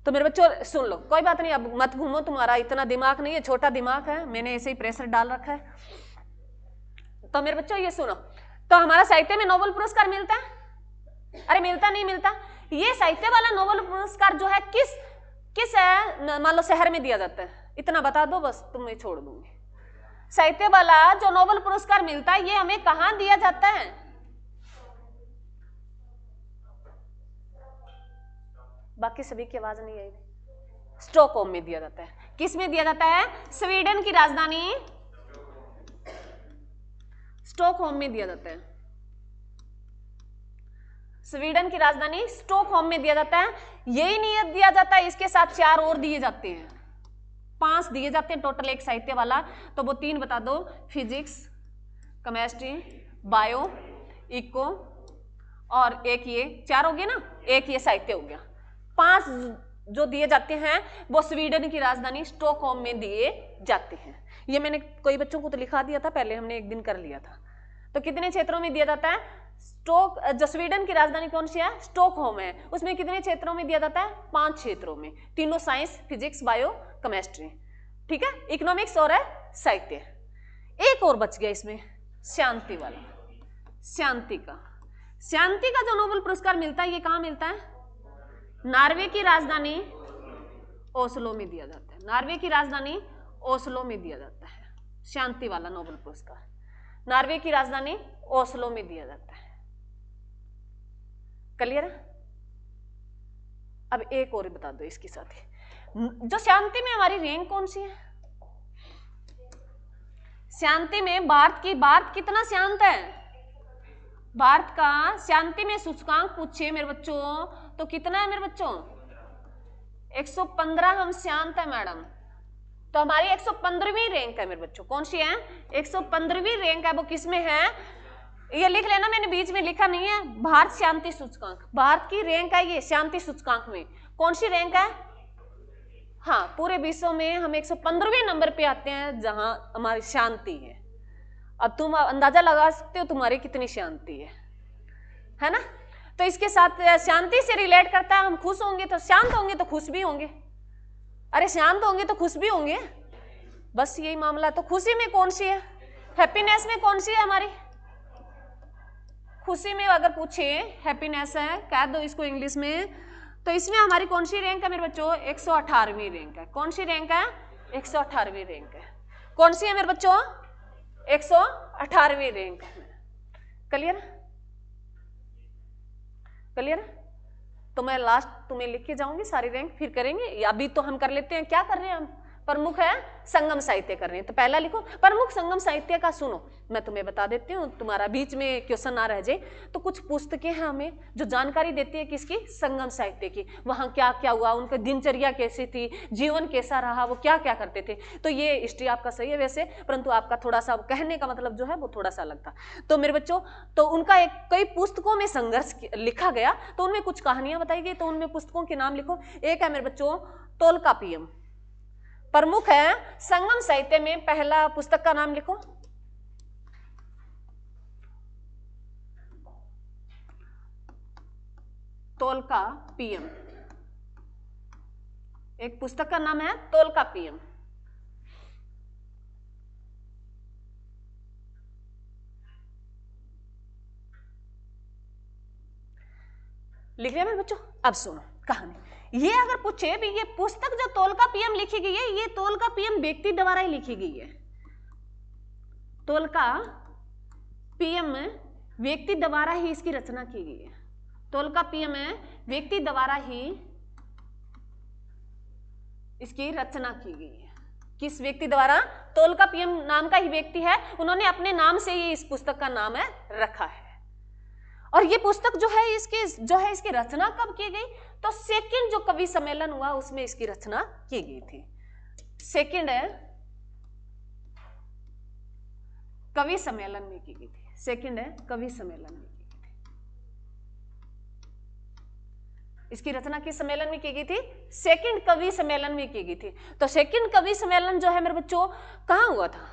तो मेरे बच्चों सुन लो, कोई बात नहीं, अब मत घूमो, तुम्हारा इतना दिमाग नहीं है, छोटा दिमाग है, मैंने ऐसे ही प्रेशर डाल रखा है। तो मेरे बच्चों ये सुनो, तो हमारा साहित्य में नोबेल पुरस्कार मिलता है? अरे मिलता नहीं मिलता? ये साहित्य वाला नोबेल पुरस्कार जो है किस है, मान लो शहर में दिया जाता है, इतना बता दो बस, तुम्हें छोड़ दूंगी। साहित्य वाला जो नोबेल पुरस्कार मिलता है ये हमें कहां दिया जाता है? बाकी सभी की आवाज नहीं आई। स्टॉकहोम में दिया जाता है। किस में दिया जाता है? स्वीडन की राजधानी स्टॉकहोम में दिया जाता है। स्वीडन की राजधानी स्टॉकहोम में दिया जाता है। यही नहीं दिया जाता है, इसके साथ 4 और दिए जाते हैं, 5 दिए जाते हैं टोटल एक साहित्य वाला। तो वो 3 बता दो, फिजिक्स, केमिस्ट्री, बायो, इको, और एक ये 4 हो गए ना, एक ये साहित्य हो गया। 5 जो दिए जाते हैं वो स्वीडन की राजधानी स्टॉकहोम में दिए जाते हैं। ये मैंने कोई बच्चों को तो लिखा दिया था पहले, हमने एक दिन कर लिया था। तो कितने क्षेत्रों में दिया जाता है? जो स्वीडन की राजधानी कौन सी है? स्टॉकहोम है। उसमें कितने क्षेत्रों में दिया जाता है? 5 क्षेत्रों में, तीनों साइंस, फिजिक्स, बायो, केमिस्ट्री, ठीक है, इकोनॉमिक्स और है साहित्य। एक और बच गया इसमें, शांति वाला। शांति का जो नोबेल पुरस्कार मिलता है ये कहां मिलता है? नॉर्वे की राजधानी ओस्लो में दिया जाता है। नॉर्वे की राजधानी ओस्लो में दिया जाता है शांति वाला नोबेल पुरस्कार। नॉर्वे की राजधानी ओस्लो में दिया जाता है। क्लियर है? अब एक और बता दो इसके साथ ही, जो शांति में हमारी रैंक कौन सी है? शांति में भारत कितना शांत है? भारत का शांति में सूचकांक पूछे मेरे बच्चों तो कितना है मेरे बच्चों? 115 हम शांत है मैडम। तो हमारी 115वीं रैंक है मेरे बच्चों। कौन सी है? 115वीं रैंक है। वो किस में है? ये लिख लेना, मैंने बीच में लिखा नहीं है। भारत शांति सूचकांक, भारत की रैंक है ये शांति सूचकांक में। कौन सी रैंक है? हाँ, पूरे विश्व में हम 115वें नंबर पे आते हैं जहां हमारी शांति है। अब तुम अंदाजा लगा सकते हो तुम्हारी कितनी शांति है ना? तो इसके साथ शांति से रिलेट करता है, हम खुश होंगे तो शांत होंगे तो खुश भी होंगे, अरे शांत होंगे तो खुश भी होंगे, बस यही मामला। तो खुशी में कौन सी है? हैप्पीनेस में कौन सी है हमारी? खुशी में अगर पूछे हैप्पीनेस है, कह दो इसको इंग्लिश में, तो इसमें हमारी कौन सी रैंक है मेरे बच्चों? 118वीं रैंक है। कौन सी रैंक है? 118वीं रैंक है। कौन सी है मेरे बच्चों? 118वीं रैंक है। क्लियर? क्लियर? तो मैं लास्ट तुम्हें लिख के जाऊंगी सारी रैंक, फिर करेंगे। अभी तो हम कर लेते हैं, क्या कर रहे हैं हम? प्रमुख है संगम साहित्य कर रहे हैं, तो पहला लिखो प्रमुख संगम साहित्य का। सुनो मैं तुम्हें बता देती हूँ, तुम्हारा बीच में क्वेश्चन ना रह जाए। तो कुछ पुस्तकें हैं हमें जो जानकारी देती है किसकी, संगम साहित्य की। वहां क्या क्या हुआ, उनकी दिनचर्या कैसी थी, जीवन कैसा रहा, वो क्या क्या करते थे। तो ये हिस्ट्री आपका सही है वैसे, परंतु आपका थोड़ा सा कहने का मतलब जो है वो थोड़ा सा अलग था। तो मेरे बच्चों, तो उनका एक कई पुस्तकों में संघर्ष लिखा गया, तो उनमें कुछ कहानियां बताई गई। तो उनमें पुस्तकों के नाम लिखो। एक है मेरे बच्चों तोलकापियम, प्रमुख है संगम साहित्य में। पहला पुस्तक का नाम लिखो, तोलकापियम। एक पुस्तक का नाम है तोलकापियम। लिख लिया मेरे बच्चों। अब सुनो कहानी। ये अगर पूछे भी, ये पुस्तक जो तोलकापियम लिखी गई है, ये तोलकापियम व्यक्ति द्वारा ही लिखी गई है। तोलकापियम व्यक्ति द्वारा ही इसकी रचना की गई है। तोलकापियम व्यक्ति द्वारा ही इसकी रचना की गई है। किस व्यक्ति द्वारा? तोलकापियम नाम का ही व्यक्ति है, उन्होंने अपने नाम से ही इस पुस्तक का नाम है रखा है। और ये पुस्तक जो है इसकी रचना कब की गई? तो सेकंड जो कवि सम्मेलन हुआ उसमें इसकी रचना की गई थी। सेकंड कवि सम्मेलन में की गई थी। सेकंड कवि सम्मेलन में की गई थी। इसकी रचना किस सम्मेलन में की गई थी? सेकंड कवि सम्मेलन में की गई थी। तो सेकंड कवि सम्मेलन जो है मेरे बच्चों कहां हुआ था?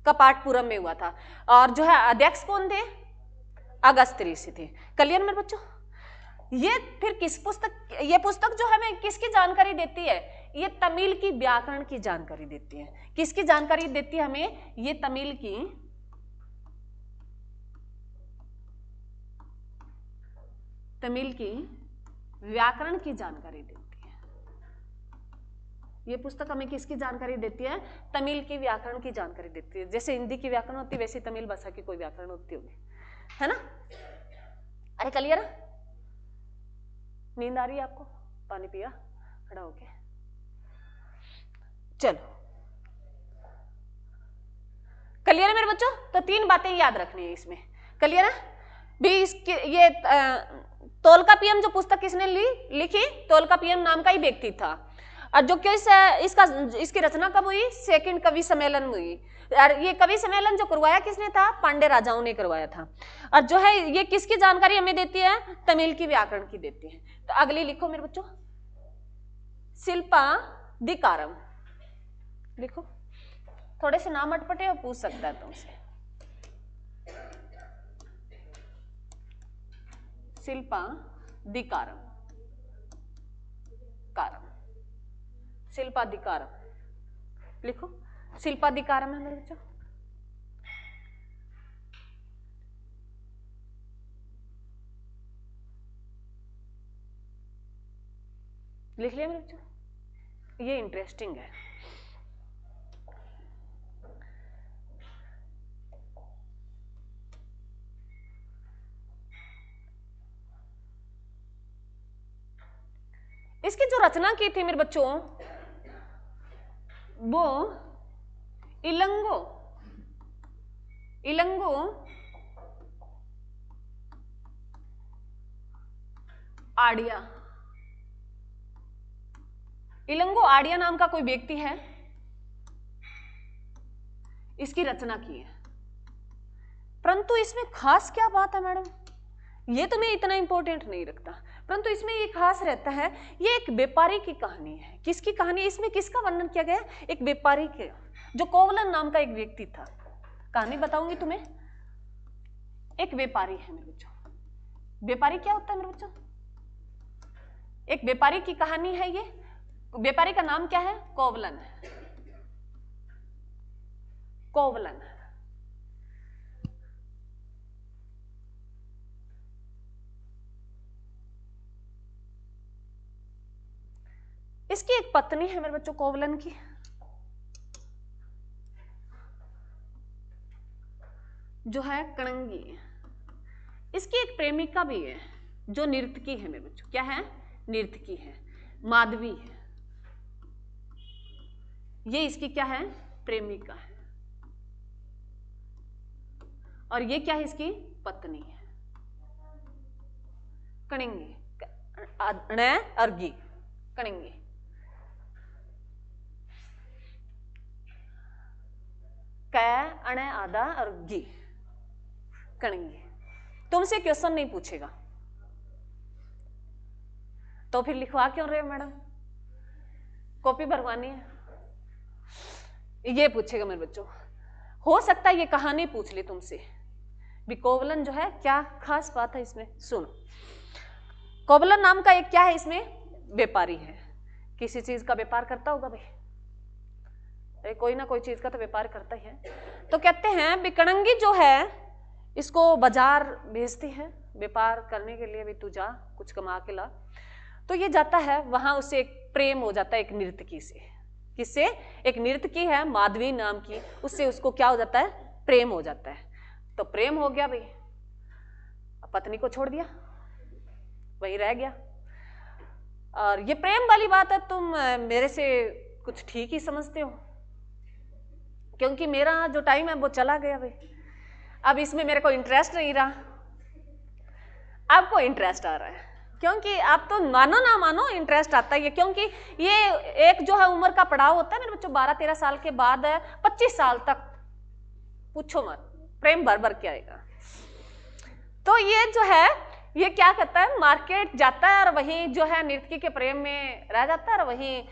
कपाटपुरम में हुआ था। और जो है अध्यक्ष कौन थे? अगस्त ऋषि थे। क्लियर मेरे बच्चों? ये फिर किस पुस्तक, ये पुस्तक जो हमें किसकी जानकारी देती है? ये तमिल की व्याकरण की जानकारी देती है। किसकी जानकारी देती है हमें? ये तमिल की व्याकरण की जानकारी देती है। ये पुस्तक हमें किसकी जानकारी देती है? तमिल की व्याकरण की जानकारी देती है। जैसे हिंदी की व्याकरण होती है वैसे तमिल भाषा की कोई व्याकरण होती होगी, है ना? अरे क्लियर? नींद आ रही है आपको? पानी पिया खड़ा होके? चलो क्लियर है मेरे बच्चों? तो 3 बातें याद रखनी है इसमें। क्लियर है भी? इसके ये तोलकापियम जो पुस्तक किसने लिखी? तोलकापियम नाम का ही व्यक्ति था। और जो इसकी रचना कब हुई? सेकंड कवि सम्मेलन में हुई। और ये कवि सम्मेलन जो करवाया किसने था? पांड्य राजाओं ने करवाया था। और जो है ये किसकी जानकारी हमें देती है? तमिल की व्याकरण की देती है। तो अगली लिखो मेरे बच्चों, शिल्पाधिकारम लिखो। थोड़े से नाम अटपटे और पूछ सकता है तुमसे। शिल्पाधिकारम, शिल्पाधिकारम लिखो। शिल्पाधिकारम है मेरे बच्चों। लिख लिया मेरे बच्चों? ये इंटरेस्टिंग है। इसकी जो रचना की थी मेरे बच्चों वो इलंगो आडिया, इलंगो आडिया नाम का कोई व्यक्ति है, इसकी रचना की है। परंतु इसमें खास क्या बात है मैडम? ये तो मैं इतना इंपॉर्टेंट नहीं रखता, परंतु इसमें ये खास रहता है, ये एक व्यापारी की कहानी है। किसकी कहानी? इसमें किसका वर्णन किया गया? एक व्यापारी के, जो कोवलन नाम का एक व्यक्ति था। कहानी बताऊंगी तुम्हें। एक व्यापारी है मेरे बच्चों। व्यापारी क्या होता है मेरे बच्चों? एक व्यापारी की कहानी है ये। व्यापारी का नाम क्या है? कोवलन। कोवलन। इसकी एक पत्नी है मेरे बच्चों कोवलन की, जो है कणंगी। इसकी एक प्रेमिका भी है जो नर्तकी है मेरे बच्चों। क्या है? नर्तकी है, माधवी है। ये इसकी क्या है, प्रेमिका है, और ये क्या है, इसकी पत्नी है। कणिंगी, अण अर्गी, कणिंगी। क अण आधा और गी, कणिंगी। तुमसे क्वेश्चन नहीं पूछेगा तो फिर लिखवा क्यों रहे हो मैडम, कॉपी भरवानी है। ये पूछेगा मेरे बच्चों, हो सकता है ये कहानी पूछ ले तुमसे भी। कोवलन जो है, क्या खास बात है इसमें, सुनो। कोवलन नाम का एक क्या है इसमें, व्यापारी है, किसी चीज का व्यापार करता होगा भाई, कोई ना कोई चीज का तो व्यापार करता ही है। तो कहते हैं भी कणंगी जो है इसको बाजार भेजती है व्यापार करने के लिए, भी तू जा कुछ कमा के ला। तो ये जाता है वहां, उससे एक प्रेम हो जाता है एक नर्तकी से। किससे, एक नर्तकी है माधवी नाम की, उससे उसको क्या हो जाता है, प्रेम हो जाता है। तो प्रेम हो गया भाई, पत्नी को छोड़ दिया, वही रह गया। और ये प्रेम वाली बात है, तुम मेरे से कुछ ठीक ही समझते हो, क्योंकि मेरा जो टाइम है वो चला गया भाई, अब इसमें मेरे को इंटरेस्ट नहीं रहा, आपको इंटरेस्ट आ रहा है, क्योंकि आप तो मानो ना मानो इंटरेस्ट आता ही है। क्योंकि ये एक जो है उम्र का पड़ाव होता है मेरे बच्चों, 12-13 साल के बाद 25 साल तक पूछो मत, प्रेम भर भर के आएगा। तो ये जो है, ये क्या कहता है, मार्केट जाता है और वहीं जो है नर्तकी के प्रेम में रह जाता है, और वहीं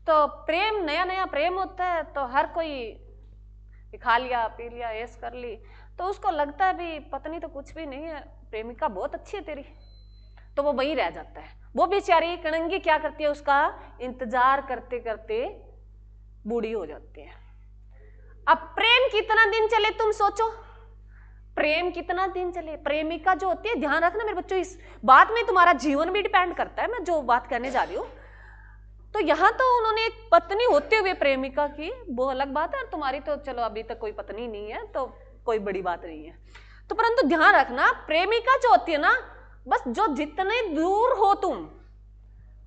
तो प्रेम नया नया प्रेम होता है, तो हर कोई खा लिया पी लिया ऐश कर ली, तो उसको लगता है भी पत्नी तो कुछ भी नहीं है, प्रेमिका बहुत अच्छी है तेरी, तो वो वहीं रह जाता है। वो बेचारी कणंगी क्या करती है, उसका इंतजार करते करते बूढ़ी हो जाती है। अब प्रेम कितना दिन चले तुम सोचो, प्रेम कितना दिन चले। प्रेमिका जो होती है, ध्यान रखना मेरे बच्चों, इस बात में तुम्हारा जीवन भी डिपेंड करता है, मैं जो बात करने जा रही हूँ। तो यहां तो उन्होंने एक पत्नी होते हुए प्रेमिका की, वो अलग बात है, और तुम्हारी तो चलो अभी तक कोई पत्नी नहीं है तो कोई बड़ी बात नहीं है। तो परंतु ध्यान रखना, प्रेमिका जो होती है ना, बस जो जितने दूर हो तुम,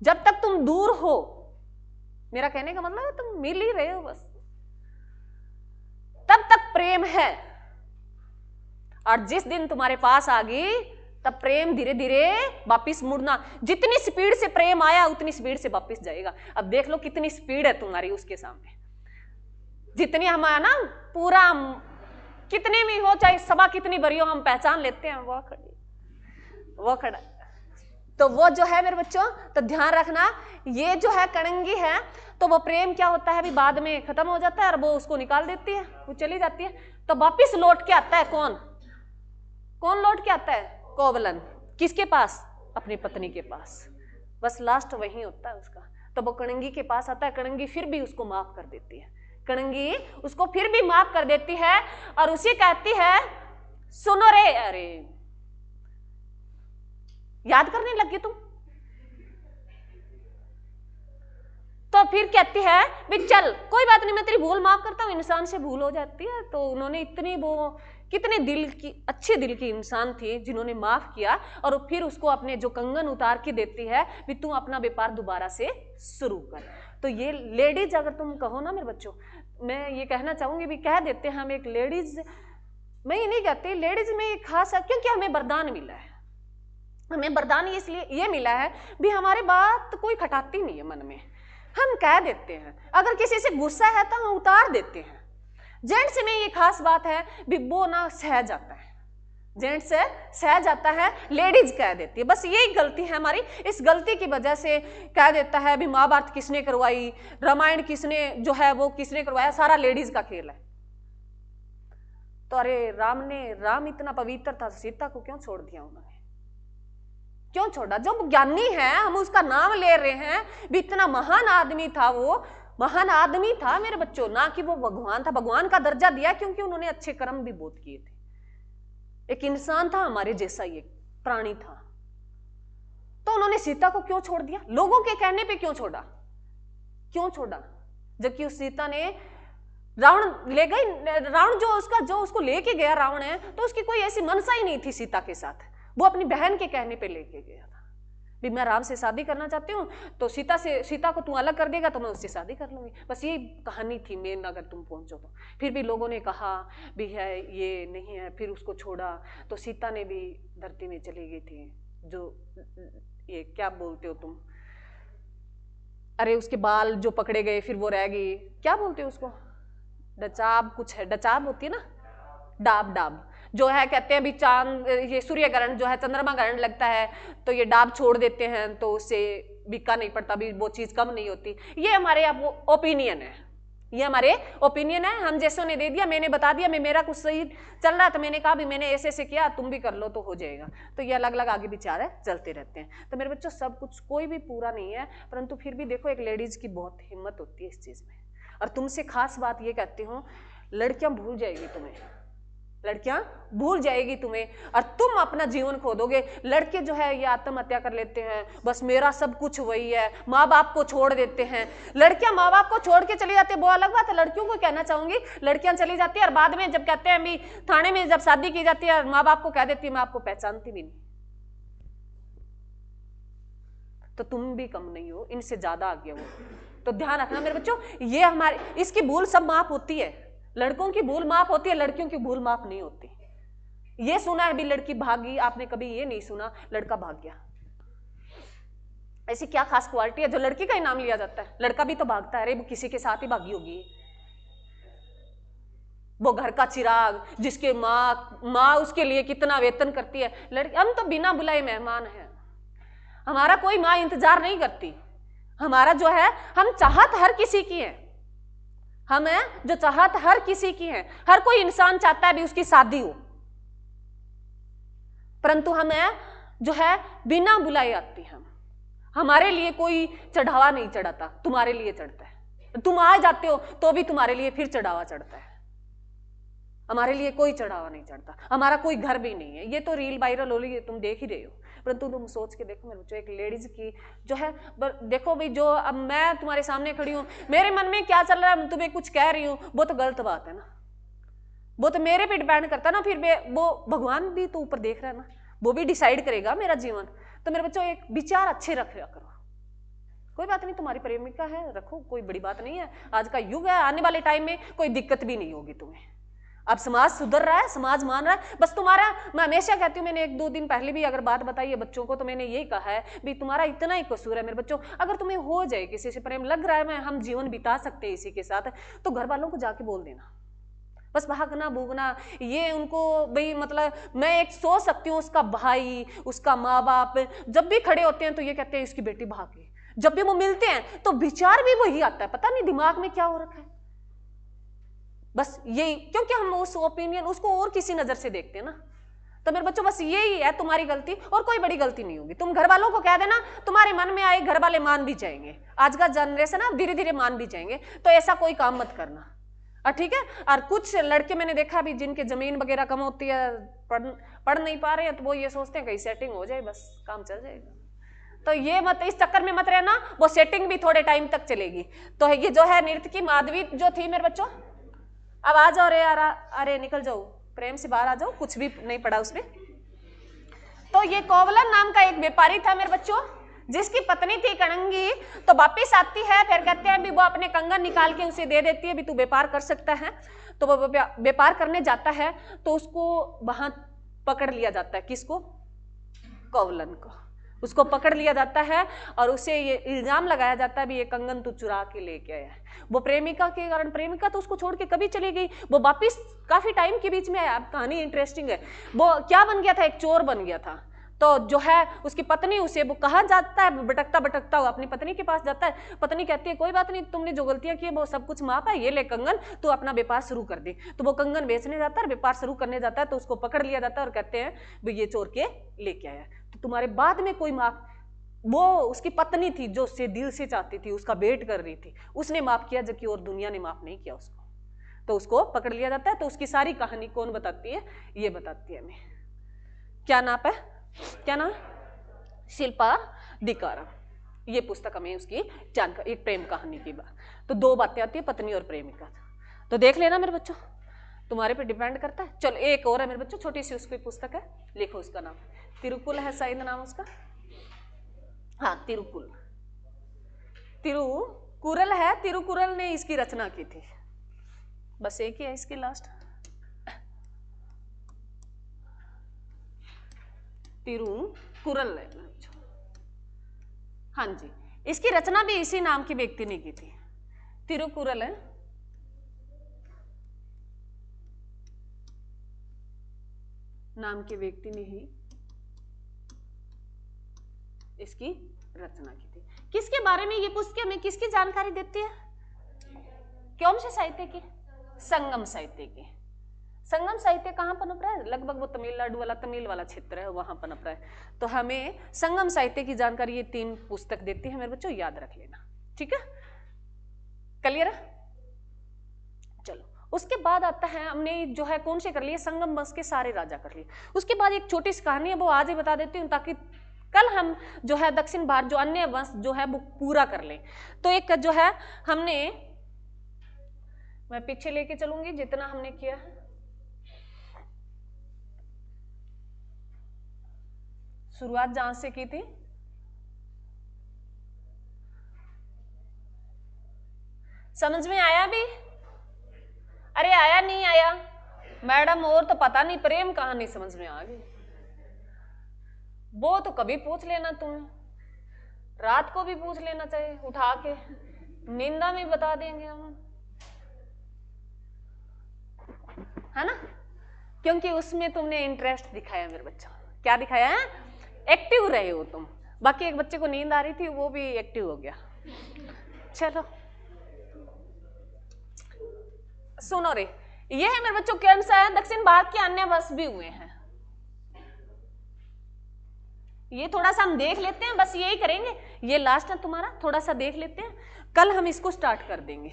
जब तक तुम दूर हो, मेरा कहने का मतलब है तुम मिल ही रहे हो बस, तब तक प्रेम है। और जिस दिन तुम्हारे पास आ गई, तब प्रेम धीरे धीरे वापिस मुड़ना, जितनी स्पीड से प्रेम आया उतनी स्पीड से वापिस जाएगा। अब देख लो कितनी स्पीड है तुम्हारी उसके सामने, जितनी हमारा ना पूरा कितनी भी हो, चाहे सभा कितनी बड़ी हो, हम पहचान लेते हैं वो खड़ी वो खड़ा। तो वो जो है मेरे बच्चों, तो ध्यान रखना, ये जो है कणंगी है, तो वो प्रेम क्या होता है भी बाद में खत्म हो जाता है, और वो उसको निकाल देती है, वो चली जाती है। तो वापिस लौट के आता है कौन, कौन लौट के आता है, कोवलन। किसके पास, अपनी पत्नी के पास, बस लास्ट वही होता है उसका। तो वो कणंगी के पास आता है, कणंगी फिर भी उसको माफ कर देती है, कणंगी उसको फिर भी माफ कर देती है, और उसे कहती है सुनो रे, अरे याद करने लग गई तुम, तो फिर कहती है भी चल कोई बात नहीं, मैं तेरी भूल माफ करता हूं, इंसान से भूल हो जाती है। तो उन्होंने इतनी, वो कितने दिल की, अच्छे दिल की इंसान थी जिन्होंने माफ किया, और फिर उसको अपने जो कंगन उतार के देती है भी तू अपना व्यापार दोबारा से शुरू कर। तो ये लेडीज अगर तुम कहो ना मेरे बच्चों, मैं ये कहना चाहूंगी भी, कह देते हैं हम एक लेडीज, मैं ये नहीं कहती लेडीज में एक खास है, क्योंकि हमें वरदान मिला है, हमें वरदान इसलिए ये मिला है भी हमारे बात कोई खटाती नहीं है मन में, हम कह देते हैं, अगर किसी से गुस्सा है तो हम उतार देते हैं। जेंट्स में ये खास बात है भी वो ना सह जाता है, जेंट्स सह जाता है, लेडीज कह देती है। बस यही गलती है हमारी, इस गलती की वजह से कह देता है भी महाभारत किसने करवाई, रामायण किसने जो है वो किसने करवाया, सारा लेडीज का खेल है। तो अरे राम इतना पवित्र था, सीता को क्यों छोड़ दिया उन्होंने, क्यों छोड़ा? जो ज्ञानी है, हम उसका नाम ले रहे हैं भी, इतना महान आदमी था, वो महान आदमी था मेरे बच्चों, ना कि वो भगवान था। भगवान का दर्जा दिया क्योंकि उन्होंने अच्छे कर्म भी बहुत किए थे, एक इंसान था हमारे जैसा, ही एक प्राणी था। तो उन्होंने सीता को क्यों छोड़ दिया, लोगों के कहने पे क्यों छोड़ा, क्यों छोड़ा? जबकि उस सीता ने, रावण ले गई, रावण जो उसको लेके गया रावण है, तो उसकी कोई ऐसी मनसा ही नहीं थी सीता के साथ, वो अपनी बहन के कहने पे लेके गया था। भी मैं राम से शादी करना चाहती हूँ, तो सीता को तू अलग कर देगा तो मैं उससे शादी कर लूंगी। बस ये कहानी थी मेन, अगर तुम पहुंचो तो। फिर भी लोगों ने कहा भी है ये नहीं है, फिर उसको छोड़ा तो सीता ने भी धरती में चली गई थी। जो ये क्या बोलते हो तुम, अरे उसके बाल जो पकड़े गए फिर वो रह गई, क्या बोलते हो उसको, डचाब कुछ है, डचाब होती है ना, डाब डाब जो है, कहते हैं भी चांद ये सूर्य ग्रहण जो है, चंद्रमा ग्रहण लगता है तो ये डाब छोड़ देते हैं तो उससे बिका नहीं पड़ता, भी वो चीज कम नहीं होती। ये हमारे ओपिनियन है, ये हमारे ओपिनियन है, हम जैसों ने दे दिया, मैंने बता दिया, मैं मेरा कुछ सही चल रहा है तो मैंने कहा भी मैंने ऐसे ऐसे किया, तुम भी कर लो तो हो जाएगा। तो ये अलग अलग आगे विचार है, चलते रहते हैं। तो मेरे बच्चों सब कुछ कोई भी पूरा नहीं है, परंतु फिर भी देखो एक लेडीज की बहुत हिम्मत होती है इस चीज में। और तुमसे खास बात ये कहती हूँ, लड़कियां भूल जाएगी तुम्हें, लड़कियां भूल जाएगी तुम्हें और तुम अपना जीवन खो दोगे। लड़के जो है ये आत्महत्या कर लेते हैं, बस मेरा सब कुछ वही है, माँ बाप को छोड़ देते हैं। लड़कियां माँ बाप को छोड़ के चली जाती है, वो अलग बात है, लड़कियों को कहना चाहूंगी, लड़कियां चली जाती है और बाद में जब कहते हैं भी थाने में जब शादी की जाती है, माँ बाप को कह देती है मैं आपको पहचानती भी नहीं। तो तुम भी कम नहीं हो, इनसे ज्यादा आ गया वो। तो ध्यान रखना मेरे बच्चों, ये हमारे इसकी भूल सब माफ होती है, लड़कों की भूल माफ होती है, लड़कियों की भूल माफ नहीं होती। ये सुना है भी लड़की भागी, आपने कभी ये नहीं सुना लड़का भाग गया। ऐसी क्या खास क्वालिटी है जो लड़की का ही नाम लिया जाता है? लड़का भी तो भागता है, अरे वो किसी के साथ ही भागी होगी, वो घर का चिराग जिसके माँ उसके लिए कितना वेतन करती है। लड़की, हम तो बिना बुलाए मेहमान हैं, हमारा कोई माँ इंतजार नहीं करती। हमारा जो है, हम चाहत हर किसी की है, हम है जो चाहत हर किसी की है, हर कोई इंसान चाहता है भी उसकी शादी हो, परंतु हम है जो है बिना बुलाए आती हैं। हमारे लिए कोई चढ़ावा नहीं चढ़ाता, तुम्हारे लिए चढ़ता है। तुम आ जाते हो तो भी तुम्हारे लिए फिर चढ़ावा चढ़ता है, हमारे लिए कोई चढ़ावा नहीं चढ़ता, हमारा कोई घर भी नहीं है। ये तो रील वायरल हो रही है, तुम देख ही रहे हो, परंतु तुम सोच के देखो मेरे बच्चों, एक लेडीज की जो है, देखो भाई, जो अब मैं तुम्हारे सामने खड़ी हूं, मेरे मन में क्या चल रहा है, तुम्हें कुछ कह रही हूं, वो तो गलत बात है ना, वो तो मेरे पे डिपेंड करता है ना। फिर वो भगवान भी तो ऊपर देख रहा है ना, वो भी डिसाइड करेगा मेरा जीवन। तो मेरे बच्चों एक विचार अच्छे रखा करो, कोई बात नहीं, तुम्हारी प्रेमिका है, रखो, कोई बड़ी बात नहीं है, आज का युग है, आने वाले टाइम में कोई दिक्कत भी नहीं होगी तुम्हें। अब समाज सुधर रहा है, समाज मान रहा है, बस तुम्हारा, मैं हमेशा कहती हूँ, मैंने 1-2 दिन पहले भी अगर बात बताई है बच्चों को, तो मैंने यही कहा है भी तुम्हारा इतना ही कसूर है मेरे बच्चों, अगर तुम्हें हो जाए किसी से प्रेम, लग रहा है मैं हम जीवन बिता सकते हैं इसी के साथ, तो घर वालों को जाके बोल देना, बस भागना भूगना ये उनको भाई, मतलब मैं एक सोच सकती हूँ, उसका भाई उसका माँ बाप जब भी खड़े होते हैं तो ये कहते हैं इसकी बेटी भागी, जब भी वो मिलते हैं तो विचार भी वही आता है, पता नहीं दिमाग में क्या हो रखा है, बस यही, क्योंकि हम उस ओपिनियन उसको और किसी नजर से देखते हैं ना। तो मेरे बच्चों बस यही है तुम्हारी गलती, और कोई बड़ी गलती नहीं होगी। तुम घर वालों को कह देना, तुम्हारे मन में आए, घर वाले मान भी जाएंगे, आज का जनरेशन है धीरे धीरे मान भी जाएंगे, तो ऐसा कोई काम मत करना, और ठीक है। और कुछ लड़के मैंने देखा भी जिनके जमीन वगैरह कम होती है, पढ़ नहीं पा रहे हैं, तो वो ये सोचते हैं कहीं सेटिंग हो जाए बस काम चल जाएगा, तो ये मत, इस चक्कर में मत रहना, वो सेटिंग भी थोड़े टाइम तक चलेगी। तो ये जो है नृत्य की माधवी जो थी मेरे बच्चों, अब आ जाओ रे यार, अरे निकल जाओ, प्रेम से बाहर आ जाओ, कुछ भी नहीं पड़ा उसमें। तो ये कोवलन नाम का एक व्यापारी था मेरे बच्चों, जिसकी पत्नी थी कणंगी, तो वापिस आती है, फिर कहते हैं भी वो अपने कंगन निकाल के उसे दे देती है भी तू व्यापार कर सकता है, तो वो व्यापार करने जाता है, तो उसको वहां पकड़ लिया जाता है, किसको, कोवलन को, उसको पकड़ लिया जाता है और उसे ये इल्जाम लगाया जाता है भी ये कंगन तू चुरा के लेके आया है। वो प्रेमिका के कारण, प्रेमिका तो उसको छोड़ के कभी चली गई, वो वापिस काफी टाइम के बीच में आया। कहानी इंटरेस्टिंग है, वो क्या बन गया था, एक चोर बन गया था। तो जो है उसकी पत्नी, उसे वो कहा जाता है, भटकता भटकता हुआ अपनी पत्नी के पास जाता है, पत्नी कहती है कोई बात नहीं, तुमने जो गलतियां की है वो सब कुछ माफ है, ये ले कंगन, तू अपना व्यापार शुरू कर दे। तो वो कंगन बेचने जाता है, व्यापार शुरू करने जाता है, तो उसको पकड़ लिया जाता है और कहते हैं भाई ये चोर के लेके आया। तो तुम्हारे बाद में कोई माफ, वो उसकी पत्नी थी जो उससे दिल से चाहती थी, उसका वेट कर रही थी, उसने माफ किया, जबकि और दुनिया ने माफ नहीं किया उसको, तो उसको पकड़ लिया जाता है। तो उसकी सारी कहानी कौन बताती है, ये बताती है हमें, क्या नाम है, क्या नाम, शिल्पा अधिकारा। ये पुस्तक हमें उसकी जानकारी, एक प्रेम कहानी की बात, तो 2 बातें आती है, पत्नी और प्रेमिका, तो देख लेना मेरे बच्चों, तुम्हारे पे डिपेंड करता है। चलो एक और है मेरे बच्चों, छोटी सी उसकी पुस्तक है, लिखो उसका नाम, तिरुकुल है शायद नाम उसका, हाँ तिरुकुरल है, तिरुकुरल ने इसकी रचना की थी। बस एक ही है इसकी लास्ट, तिरुकुरल है। हाँ जी, इसकी रचना भी इसी नाम के व्यक्ति ने की थी, तिरुकुरल है। नाम के व्यक्ति ने ही इसकी रचना की थी। किसके बारे में ये पुस्तक हमें किसकी जानकारी देती है? कौन से साहित्य की? संगम साहित्य की। संगम साहित्य कहाँ पनप रहा है? लगभग वो तमिलनाडु वाला, तमिल वाला क्षेत्र है, वहां पनप रहा है। तो हमें संगम साहित्य की जानकारी ये 3 पुस्तक देती है मेरे बच्चों, याद रख लेना, ठीक है? क्लियर है? चलो, उसके बाद आता है, हमने जो है कौन से कर लिए? संगम वंश के सारे राजा कर लिए। उसके बाद एक छोटी सी कहानी है, वो आज ही बता देती हूँ ताकि कल हम जो है दक्षिण भारत जो अन्य वंश जो है वो पूरा कर लें। तो एक जो है हमने, मैं पीछे लेके चलूंगी जितना हमने किया है। शुरुआत जहां से की थी, समझ में आया भी? अरे आया नहीं आया मैडम? और तो पता नहीं, प्रेम कहानी समझ में आ गई। वो तो कभी पूछ लेना, तुम्हें रात को भी पूछ लेना चाहिए, उठा के नींदा में बता देंगे हम, है ना? क्योंकि उसमें तुमने इंटरेस्ट दिखाया मेरे बच्चों। क्या दिखाया है? एक्टिव रहे हो तुम। बाकी एक बच्चे को नींद आ रही थी, वो भी एक्टिव हो गया। चलो सुनो रे, ये है मेरे बच्चों कौन सा है? दक्षिण भारत के अन्य वंश भी हुए हैं। ये थोड़ा सा हम देख लेते हैं, बस यही करेंगे, ये लास्ट है तुम्हारा, थोड़ा सा देख लेते हैं, कल हम इसको स्टार्ट कर देंगे।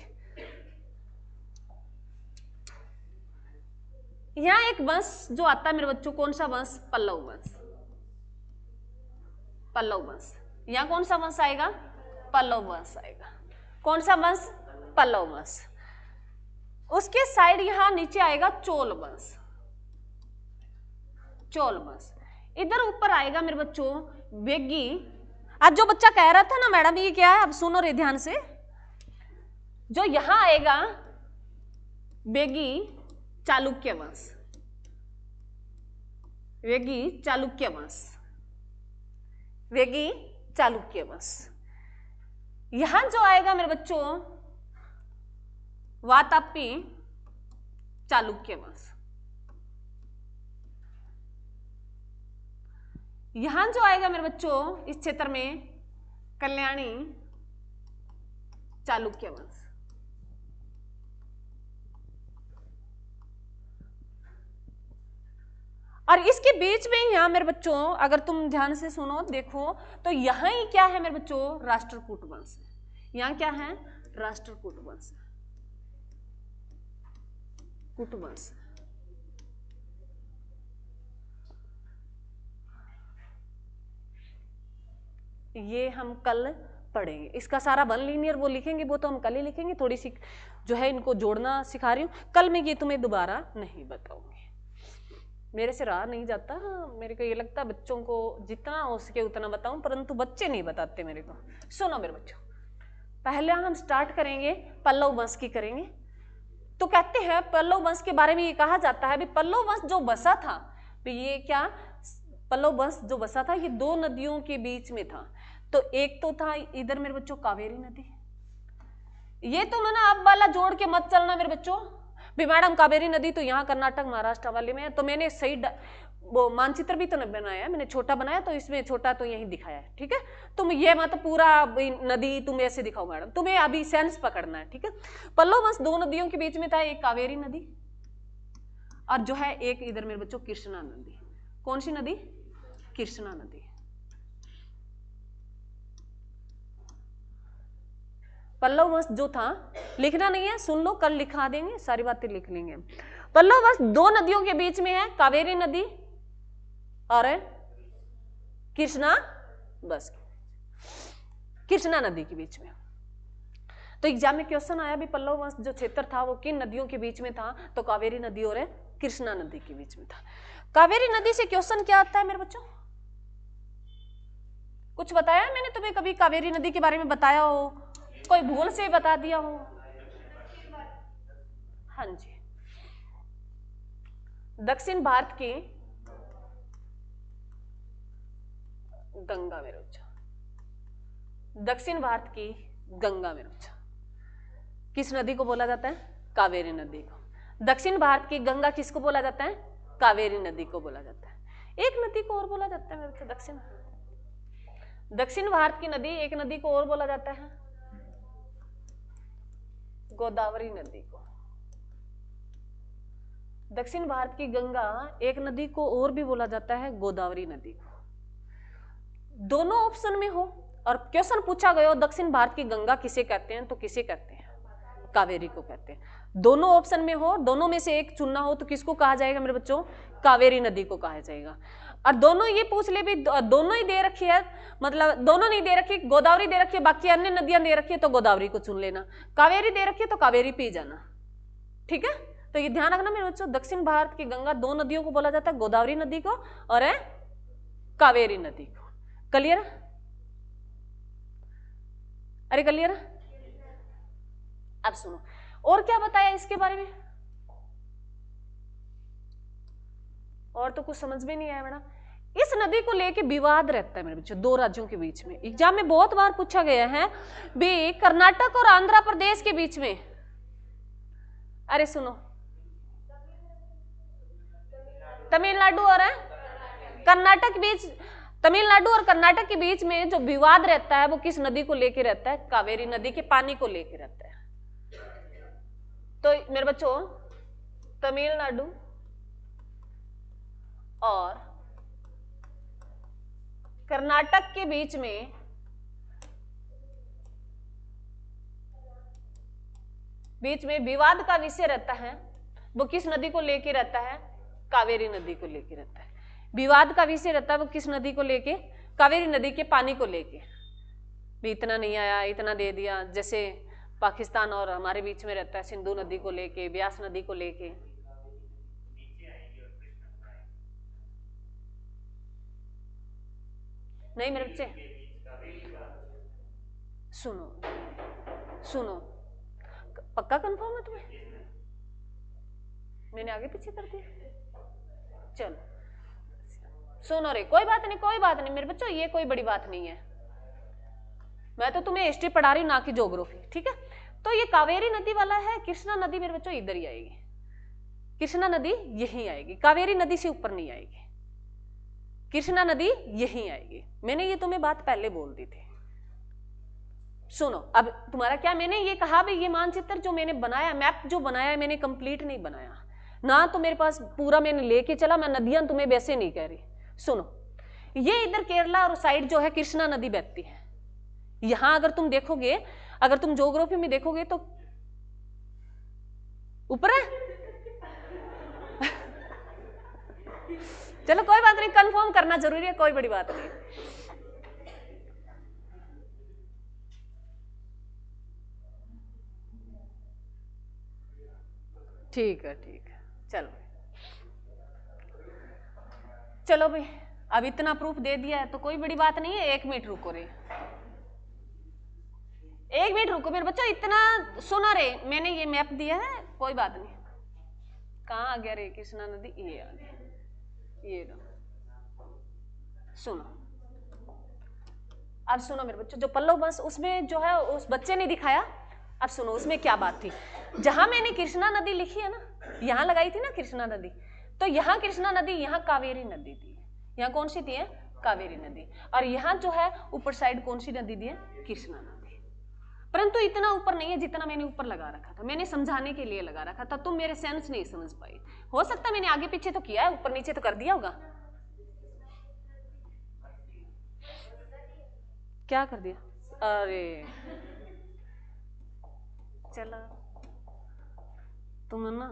यहां एक वंश जो आता है मेरे बच्चों, कौन सा वंश? पल्लव वंश। पल्लव वंश, यहां कौन सा वंश आएगा? पल्लव वंश आएगा। कौन सा वंश? पल्लव वंश। उसके साइड यहां नीचे आएगा चोल वंश। चोल वंश। इधर ऊपर आएगा मेरे बच्चों वेगी। आज जो बच्चा कह रहा था ना मैडम ये क्या है, अब सुनो रे ध्यान से, जो यहां आएगा वेगी चालुक्य वंश। वेगी चालुक्य वंश। वेगी चालुक्य वंश। यहां जो आएगा मेरे बच्चों वातापी चालुक्य वंश। यहां जो आएगा मेरे बच्चों इस क्षेत्र में कल्याणी चालुक्य वंश। और इसके बीच में यहां मेरे बच्चों अगर तुम ध्यान से सुनो देखो तो यहां ही क्या है मेरे बच्चों? राष्ट्रकूट वंश है। यहां क्या है? राष्ट्रकूट वंश, कूट वंश। ये हम कल पढ़ेंगे, इसका सारा वन लीनियर वो लिखेंगे, वो तो हम कल ही लिखेंगे। थोड़ी सी जो है इनको जोड़ना सिखा रही हूँ, कल मैं ये तुम्हें दोबारा नहीं बताऊंगी, मेरे से रहा नहीं जाता। मेरे को ये लगता है बच्चों को जितना हो सके उतना बताऊं, परंतु बच्चे नहीं बताते मेरे को। सुनो मेरे बच्चों, पहले हम स्टार्ट करेंगे पल्लव वंश की करेंगे। तो कहते हैं पल्लव वंश के बारे में ये कहा जाता है, पल्लव वंश जो बसा था, ये क्या, पल्लव वंश जो बसा था ये 2 नदियों के बीच में था। तो एक तो था इधर मेरे बच्चों कावेरी नदी, ये तो मैंने अब वाला जोड़ के मत चलना मेरे बच्चों भी मैडम कावेरी नदी तो यहाँ कर्नाटक महाराष्ट्र वाले में है। तो मैंने सही वो मानचित्र भी तो नहीं बनाया, मैंने छोटा बनाया, तो इसमें छोटा तो यही दिखाया है, ठीक है? तुम ये मत पूरा नदी तुम ऐसे दिखाओ मैडम, तुम्हें अभी सेंस पकड़ना है, ठीक है? पल्लव वंश 2 नदियों के बीच में था, एक कावेरी नदी और जो है एक इधर मेरे बच्चों कृष्णा नदी। कौन सी नदी? कृष्णा नदी। पल्लव वंश जो था, लिखना नहीं है, सुन लो, कल लिखा देंगे, सारी बातें लिख लेंगे। पल्लव वंश 2 नदियों के बीच में है, कावेरी नदी और कृष्णा, बस कृष्णा नदी के बीच में। तो एग्जाम में क्वेश्चन आया भी पल्लव वंश जो क्षेत्र था वो किन नदियों के बीच में था? तो कावेरी नदी और कृष्णा नदी के बीच में था। कावेरी नदी से क्वेश्चन क्या आता है मेरे बच्चों? कुछ बताया मैंने तुम्हें कभी कावेरी नदी के बारे में बताया हो? कोई भूल से बता दिया हो? हाँ जी, दक्षिण भारत की गंगा मेरुचा, दक्षिण भारत की गंगा मेरुचा किस नदी को बोला जाता है? कावेरी नदी को। दक्षिण भारत की गंगा किसको बोला जाता है? कावेरी नदी को बोला जाता है। एक नदी को और बोला जाता है मेरे दक्षिण भारत की नदी, एक नदी को और बोला जाता है गोदावरी नदी को। दक्षिण भारत की गंगा, एक नदी को और भी बोला जाता है गोदावरी नदी को। दोनों ऑप्शन में हो और क्वेश्चन पूछा गया हो दक्षिण भारत की गंगा किसे कहते हैं, तो किसे कहते हैं? कावेरी को कहते हैं। दोनों ऑप्शन में हो, दोनों में से एक चुनना हो तो किसको कहा जाएगा मेरे बच्चों? कावेरी नदी को कहा जाएगा। और दोनों ये पूछ ले भी, दोनों ही दे रखी है, मतलब दोनों नहीं दे रखी, गोदावरी दे रखी है, बाकी अन्य नदियां दे रखी है तो गोदावरी को चुन लेना, कावेरी दे रखी है तो कावेरी पी जाना। ठीक है, तो ये ध्यान रखना मेरे बच्चों, दक्षिण भारत की गंगा दो नदियों को बोला जाता है, गोदावरी नदी को और कावेरी नदी को। क्लियर? अरे क्लियर? अब सुनो और क्या बताया इसके बारे में, और तो कुछ समझ में नहीं आया मैडम। इस नदी को लेके विवाद रहता है मेरे बच्चों दो राज्यों के बीच में। एग्जाम में बहुत बार पूछा गया है भी, कर्नाटक और आंध्र प्रदेश के बीच में, अरे सुनो, तमिलनाडु और कर्नाटक के बीच, तमिलनाडु और कर्नाटक के बीच में जो विवाद रहता है वो किस नदी को लेके रहता है? कावेरी नदी के पानी को लेके रहता है। तो मेरे बच्चों तमिलनाडु और कर्नाटक के बीच में विवाद का विषय रहता है, वो किस नदी को लेके रहता है? कावेरी नदी को लेके रहता है। विवाद का विषय रहता है वो किस नदी को लेके? कावेरी नदी के पानी को लेके। भी इतना नहीं आया, इतना दे दिया, जैसे पाकिस्तान और हमारे बीच में रहता है सिंधु नदी को लेके, ब्यास नदी को लेके। नहीं मेरे बच्चे सुनो, पक्का कंफर्म है तुम्हें? मैंने आगे पीछे कर दिया? चलो सुनो रे, कोई बात नहीं मेरे बच्चों, ये कोई बड़ी बात नहीं है। मैं तो तुम्हें हिस्ट्री पढ़ा रही हूँ, ना कि ज्योग्राफी। ठीक है, तो ये कावेरी नदी वाला है, कृष्णा नदी मेरे बच्चों इधर ही आएगी, कृष्णा नदी यही आएगी, कावेरी नदी से ऊपर नहीं आएगी, कृष्णा नदी यही आएगी। मैंने ये तुम्हें बात पहले बोल दी थी। सुनो, अब तुम्हारा क्या, मैंने ये कहा भाई ये मानचित्र जो मैंने बनाया, मैप जो बनाया मैंने कंप्लीट नहीं बनाया ना, तो मेरे पास पूरा मैंने लेके चला, मैं नदियां तुम्हें वैसे नहीं कह रही। सुनो, ये इधर केरला और साइड जो है कृष्णा नदी बहती है। यहां अगर तुम देखोगे, अगर तुम ज्योग्राफी में देखोगे तो ऊपर है चलो कोई बात नहीं, कंफर्म करना जरूरी है, कोई बड़ी बात नहीं। ठीक है चलो भाई, अब इतना प्रूफ दे दिया है तो कोई बड़ी बात नहीं है। 1 मिनट रुको रे, 1 मिनट रुको मेरे बच्चों, इतना सुना रे, मैंने ये मैप दिया है, कोई बात नहीं। कहाँ आ गया रे कृष्णा नदी? ये आ गया, ये लो सुनो। अब सुनो मेरे बच्चों, जो पल्लव बस उसमें जो है उस बच्चे ने दिखाया। अब सुनो उसमें क्या बात थी, जहां मैंने कृष्णा नदी लिखी है ना, यहां लगाई थी ना कृष्णा नदी, तो यहां कृष्णा नदी, यहां कावेरी नदी थी। यहाँ कौन सी थी है? कावेरी नदी। और यहाँ जो है ऊपर साइड कौन सी नदी दी है? कृष्णा नदी। परंतु इतना ऊपर नहीं है जितना मैंने ऊपर लगा रखा था, मैंने समझाने के लिए लगा रखा था, तुम मेरे सेंस नहीं समझ पाई। हो सकता है मैंने आगे पीछे तो किया है, ऊपर नीचे तो कर दिया होगा। क्या कर दिया? अरे चलो तुम ना,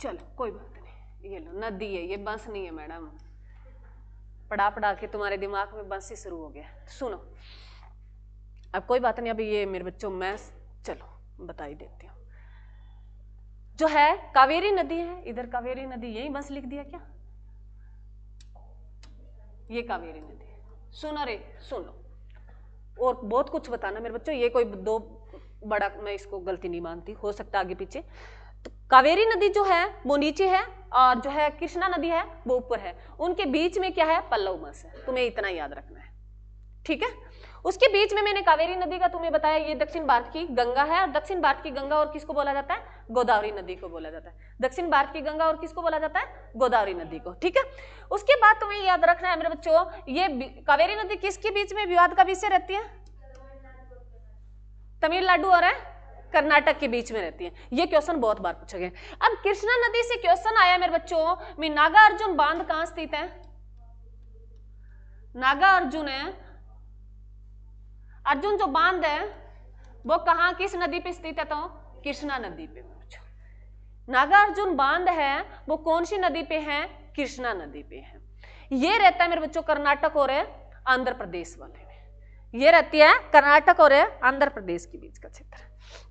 चलो कोई बात नहीं, ये लो नदी है, ये बंस नहीं है मैडम, पढ़ा पढ़ा के तुम्हारे दिमाग में बंस ही शुरू हो गया। सुनो अब कोई बात नहीं, अभी ये मेरे बच्चों मैं चलो बता ही देती हूँ। जो है कावेरी नदी है, इधर कावेरी नदी, यही बस लिख दिया क्या? ये कावेरी नदी है। सुनो रे सुनो, और बहुत कुछ बताना मेरे बच्चों, ये कोई दो बड़ा मैं इसको गलती नहीं मानती, हो सकता आगे पीछे। तो कावेरी नदी जो है वो नीचे है और जो है कृष्णा नदी है वो ऊपर है, उनके बीच में क्या है, पल्लव वंश है, तुम्हें इतना याद रखना है, ठीक है। उसके बीच में मैंने कावेरी नदी का तुम्हें बताया, ये दक्षिण भारत की गंगा है, और दक्षिण भारत की गंगा और किसको बोला जाता है, गोदावरी नदी को बोला जाता है। दक्षिण भारत की गंगा और किसको बोला जाता है, गोदावरी नदी को, ठीक है। उसके बाद तुम्हें याद रखना है मेरे बच्चों, ये कावेरी नदी किसके बीच में विवाद का विषय रहती है, तमिलनाडु और कर्नाटक के बीच में रहती है। ये क्वेश्चन बहुत बार पूछा गया। अब कृष्णा नदी से क्वेश्चन आया मेरे बच्चों, में नागार्जुन बांध कहां स्थित है, नागार्जुन है, अर्जुन जो बांध है वो कहां किस नदी पे स्थित है, तो कृष्णा नदी पे। नागार्जुन बांध है वो कौन सी नदी पे है, कृष्णा नदी पे है। ये रहता है मेरे बच्चों कर्नाटक और आंध्र प्रदेश वाले में, ये रहती है कर्नाटक और आंध्र प्रदेश के बीच का क्षेत्र,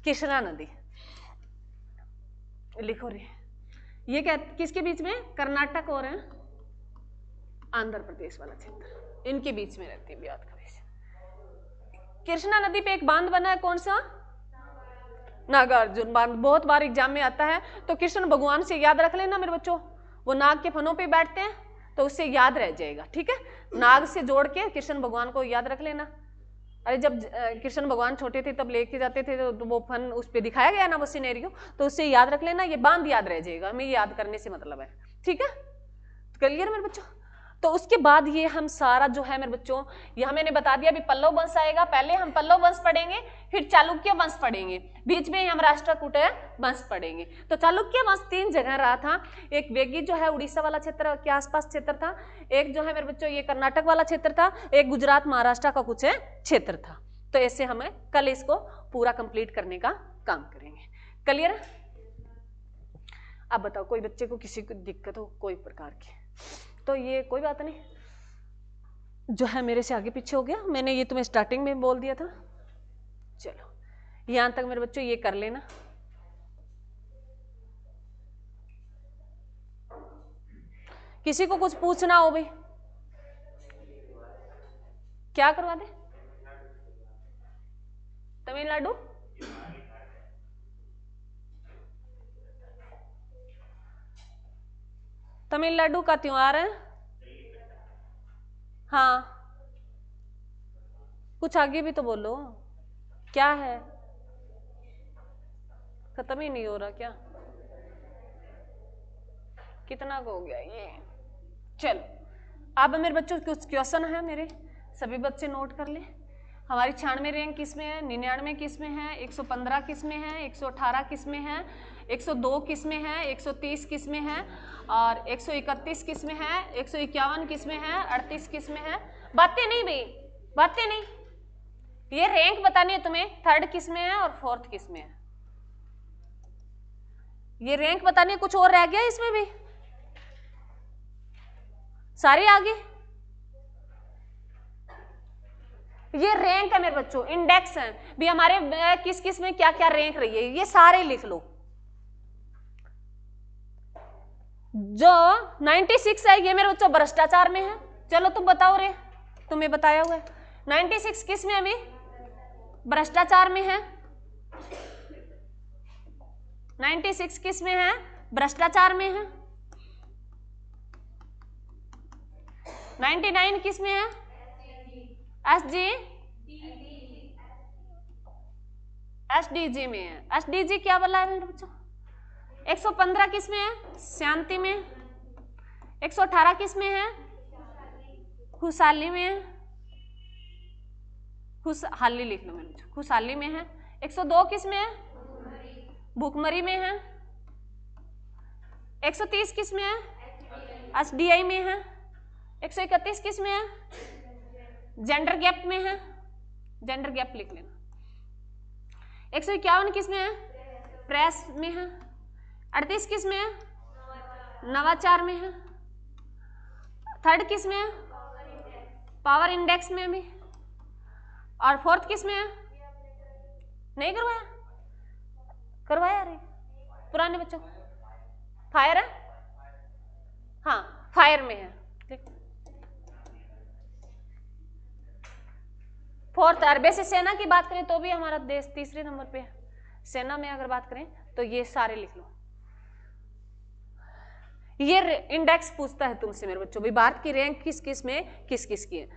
कृष्णा नदी लिखो रे। ये क्या किसके बीच में, कर्नाटक और आंध्र प्रदेश वाला क्षेत्र, इनके बीच में रहती है विवाद का विषय। कृष्णा नदी पे एक बांध बना है, कौन सा, नागार्जुन बांध, बहुत बार एग्जाम में आता है। तो कृष्ण भगवान से याद रख लेना मेरे बच्चों, वो नाग के फनों पे बैठते हैं तो उससे याद रह जाएगा, ठीक है। नाग से जोड़ के कृष्ण भगवान को याद रख लेना। अरे जब कृष्ण भगवान छोटे थे तब लेके जाते थे तो वो फन उस पर दिखाया गया ना वो सिनेरियो, तो उससे याद रख लेना, ये बांध याद रह जाएगा, हमें याद करने से मतलब है, ठीक है। क्लियर मेरे बच्चों। तो उसके बाद ये हम सारा जो है मेरे बच्चों, यह मैंने बता दिया, अभी पल्लव वंश आएगा, पहले हम पल्लव वंश पढ़ेंगे, फिर चालुक्य वंश पढ़ेंगे, बीच में हम राष्ट्रकूट वंश पढ़ेंगे। तो चालुक्य वंश 3 जगह रहा था, एक वेगी जो है उड़ीसा वाला क्षेत्र के आसपास क्षेत्र था, एक जो है मेरे बच्चों ये कर्नाटक वाला क्षेत्र था, एक गुजरात महाराष्ट्र का कुछ क्षेत्र था। तो ऐसे हमें कल इसको पूरा कंप्लीट करने का काम करेंगे। क्लियर। अब बताओ कोई बच्चे को किसी को दिक्कत हो कोई प्रकार की, तो ये कोई बात नहीं, जो है मेरे से आगे पीछे हो गया, मैंने ये तुम्हें स्टार्टिंग में बोल दिया था। चलो यहां तक मेरे बच्चों ये कर लेना। किसी को कुछ पूछना हो भाई, क्या करवा दे, तमिलनाडु, तमिलनाडु का त्योहार है, हाँ कुछ आगे भी तो बोलो, क्या है, खत्म ही नहीं हो रहा क्या, कितना को हो गया ये। चलो अब मेरे बच्चों कुछ क्वेश्चन है मेरे, सभी बच्चे नोट कर ले। हमारी 96 रैंक किस में है, 99 किस में है, 115 किस में है, 118 किस में है, 102 किस में है, 130 किस में है, और 131 किस में है, 151 किस में है, 38 किस में है। बातें नहीं भाई, बातें नहीं, ये रैंक बतानी है तुम्हें, 3rd किस में है और 4th किस में है, ये रैंक बतानी है। कुछ और रह गया इसमें भी, सारे आगे, ये रैंक है मेरे बच्चों, इंडेक्स है भी हमारे किस किस में क्या क्या रैंक रही है, ये सारे लिख लो। जो 96 है ये मेरे बच्चों भ्रष्टाचार में है, चलो तुम बताओ रे, तुम्हें बताया हुआ है 96 किस में, अभी भ्रष्टाचार में है, 96 किस में है, भ्रष्टाचार में है, 99 किस में है, एसडीजी में है। एसडीजी क्या बोला है मेरे बच्चों, 115 किस में है, शांति में, 118 किस में है, खुशहाली में है, खुशहाली लिख लो मेरे बच्चों, खुशहाली में है। 102 किस में है, भूखमरी में है। 130 किस में है, एसडीआई में है। 131 किस में है, जेंडर गैप में है, जेंडर गैप लिख लेना। 151 किस में है, प्रेस में है। 38 किस में है, नवाचार में है। 3rd किस में है, पावर इंडेक्स में भी। और 4th किस में है, नहीं करवाया, करवाया रे पुराने बच्चों, फायर है, हाँ फायर में है। 4th। और वैसे सेना की बात करें तो भी हमारा देश 3रे नंबर पे है। सेना में अगर बात करें तो ये सारे लिख लो। ये इंडेक्स पूछता है तुमसे मेरे बच्चों, भाई भारत की रैंक किस किस में किस किस की है।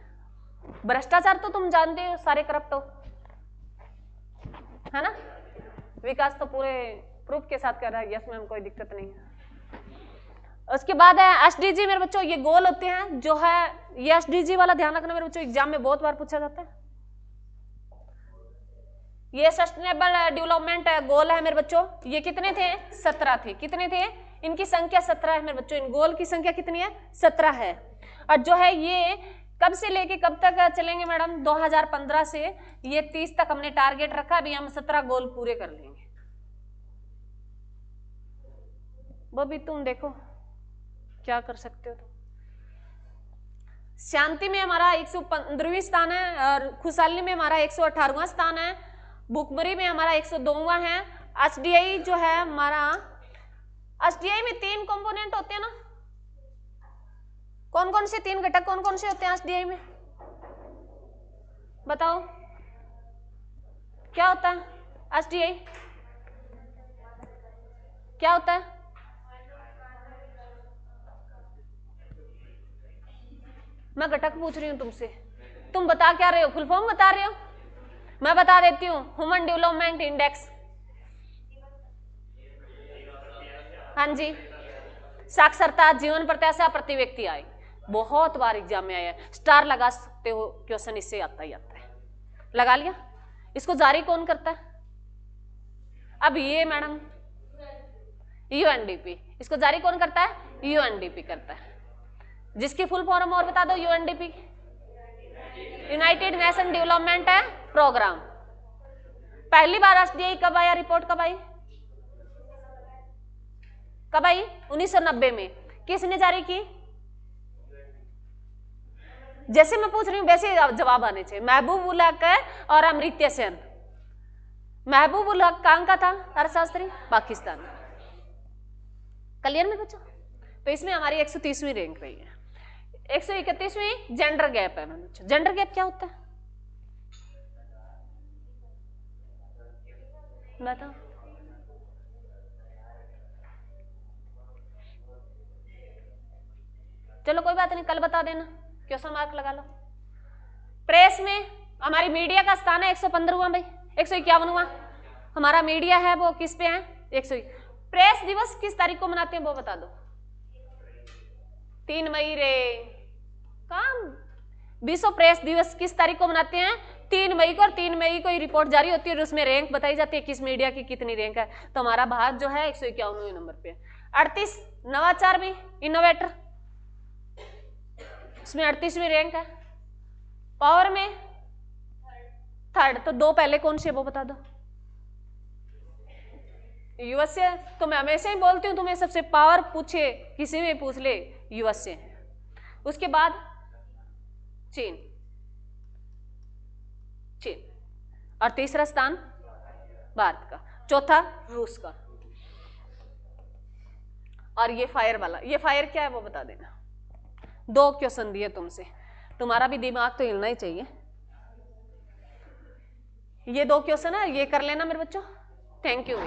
भ्रष्टाचार तो तुम जानते हो, सारे करप्ट हो, है ना। विकास तो पूरे प्रूफ के साथ कर रहा है, यस मैम कोई दिक्कत नहीं है। उसके बाद है एसडीजी मेरे बच्चों, ये गोल होते हैं जो है, ये एसडीजी वाला ध्यान रखना मेरे बच्चों, एग्जाम में बहुत बार पूछा जाता है। ये सस्टेनेबल डेवलपमेंट गोल है मेरे बच्चों, ये कितने थे? 17 थे। कितने थे? इनकी संख्या 17 है मेरे बच्चों। इन गोल की संख्या कितनी है? 17 है। और जो है ये कब से लेके कब तक चलेंगे मैडम? 2015 से ये 30 तक हमने टारगेट रखा, अभी हम 17 गोल पूरे कर लेंगे। वो भी तुम देखो क्या कर सकते हो। शांति में हमारा 115वां स्थान है, और खुशहाली में हमारा 118वां स्थान है, भुखमरी में हमारा 102वां है। एसडीआई जो है हमारा, एसडीआई में 3 कंपोनेंट होते हैं ना, कौन कौन से 3 घटक कौन कौन से होते हैं एसडीआई में? बताओ क्या होता है एसडीआई? क्या होता है? मैं घटक पूछ रही हूं तुमसे, तुम बता क्या रहे हो? फुल फॉर्म बता रहे हो? मैं बता देती हूँ, ह्यूमन डेवलपमेंट इंडेक्स। हाँ जी, साक्षरता, जीवन प्रत्याशा, प्रति व्यक्ति आय, बहुत बार एग्जाम में आया है। स्टार लगा सकते हो, क्वेश्चन इससे आता ही आता है। लगा लिया? इसको जारी कौन करता है? अब ये मैडम यूएनडीपी, इसको जारी कौन करता है? यूएनडीपी करता है। जिसकी फुल फॉर्म और बता दो, यूएनडीपी, यूनाइटेड नेशन डेवलपमेंट है प्रोग्राम। पहली बार एसडीआई कब आया? रिपोर्ट कब आई? कब आई? 1990 में। किसने जारी की? जैसे मैं पूछ रही हूं वैसे जवाब आने चाहिए। महबूब उल हक और अमर्त्य सेन। महबूब उल हक कहां का था? अर्थशास्त्री, पाकिस्तान। क्लियर में बच्चों? तो इसमें हमारी 130वीं रैंक रही है। 131वीं जेंडर गैप है बच्चों। जेंडर गैप क्या होता है बताओ? चलो कोई बात नहीं, कल बता देना, क्वेश्चन मार्क लगा लो। प्रेस में हमारी मीडिया का स्थान है 115वां भाई, 151वां हमारा मीडिया है, वो किस पे है? 100। प्रेस दिवस किस तारीख को मनाते हैं वो बता दो? 3 मई रे काम। विश्व प्रेस दिवस किस तारीख को मनाते हैं? 3 मई को। और 3 मई को ही रिपोर्ट जारी होती है और उसमें रैंक बताई जाती है किस मीडिया की कितनी रैंक है। तो हमारा भारत जो है 151वें नंबर पे। 38 नवाचार में इनोवेटर, उसमें 38वीं रैंक है। पावर में 3rd। तो 2 पहले कौन से वो बता दो? यूएसए। तो मैं हमेशा ही बोलती हूँ तुम्हें, सबसे पावर पूछे किसी में पूछ ले, यूएसए। उसके बाद चीन, चीन। और तीसरा स्थान भारत का, चौथा रूस का। और ये फायर वाला, ये फायर क्या है वो बता देना। 2 क्वेश्चन दिए तुमसे, तुम्हारा भी दिमाग तो हिलना ही चाहिए। ये 2 क्वेश्चन है, ये कर लेना मेरे बच्चों। Thank you.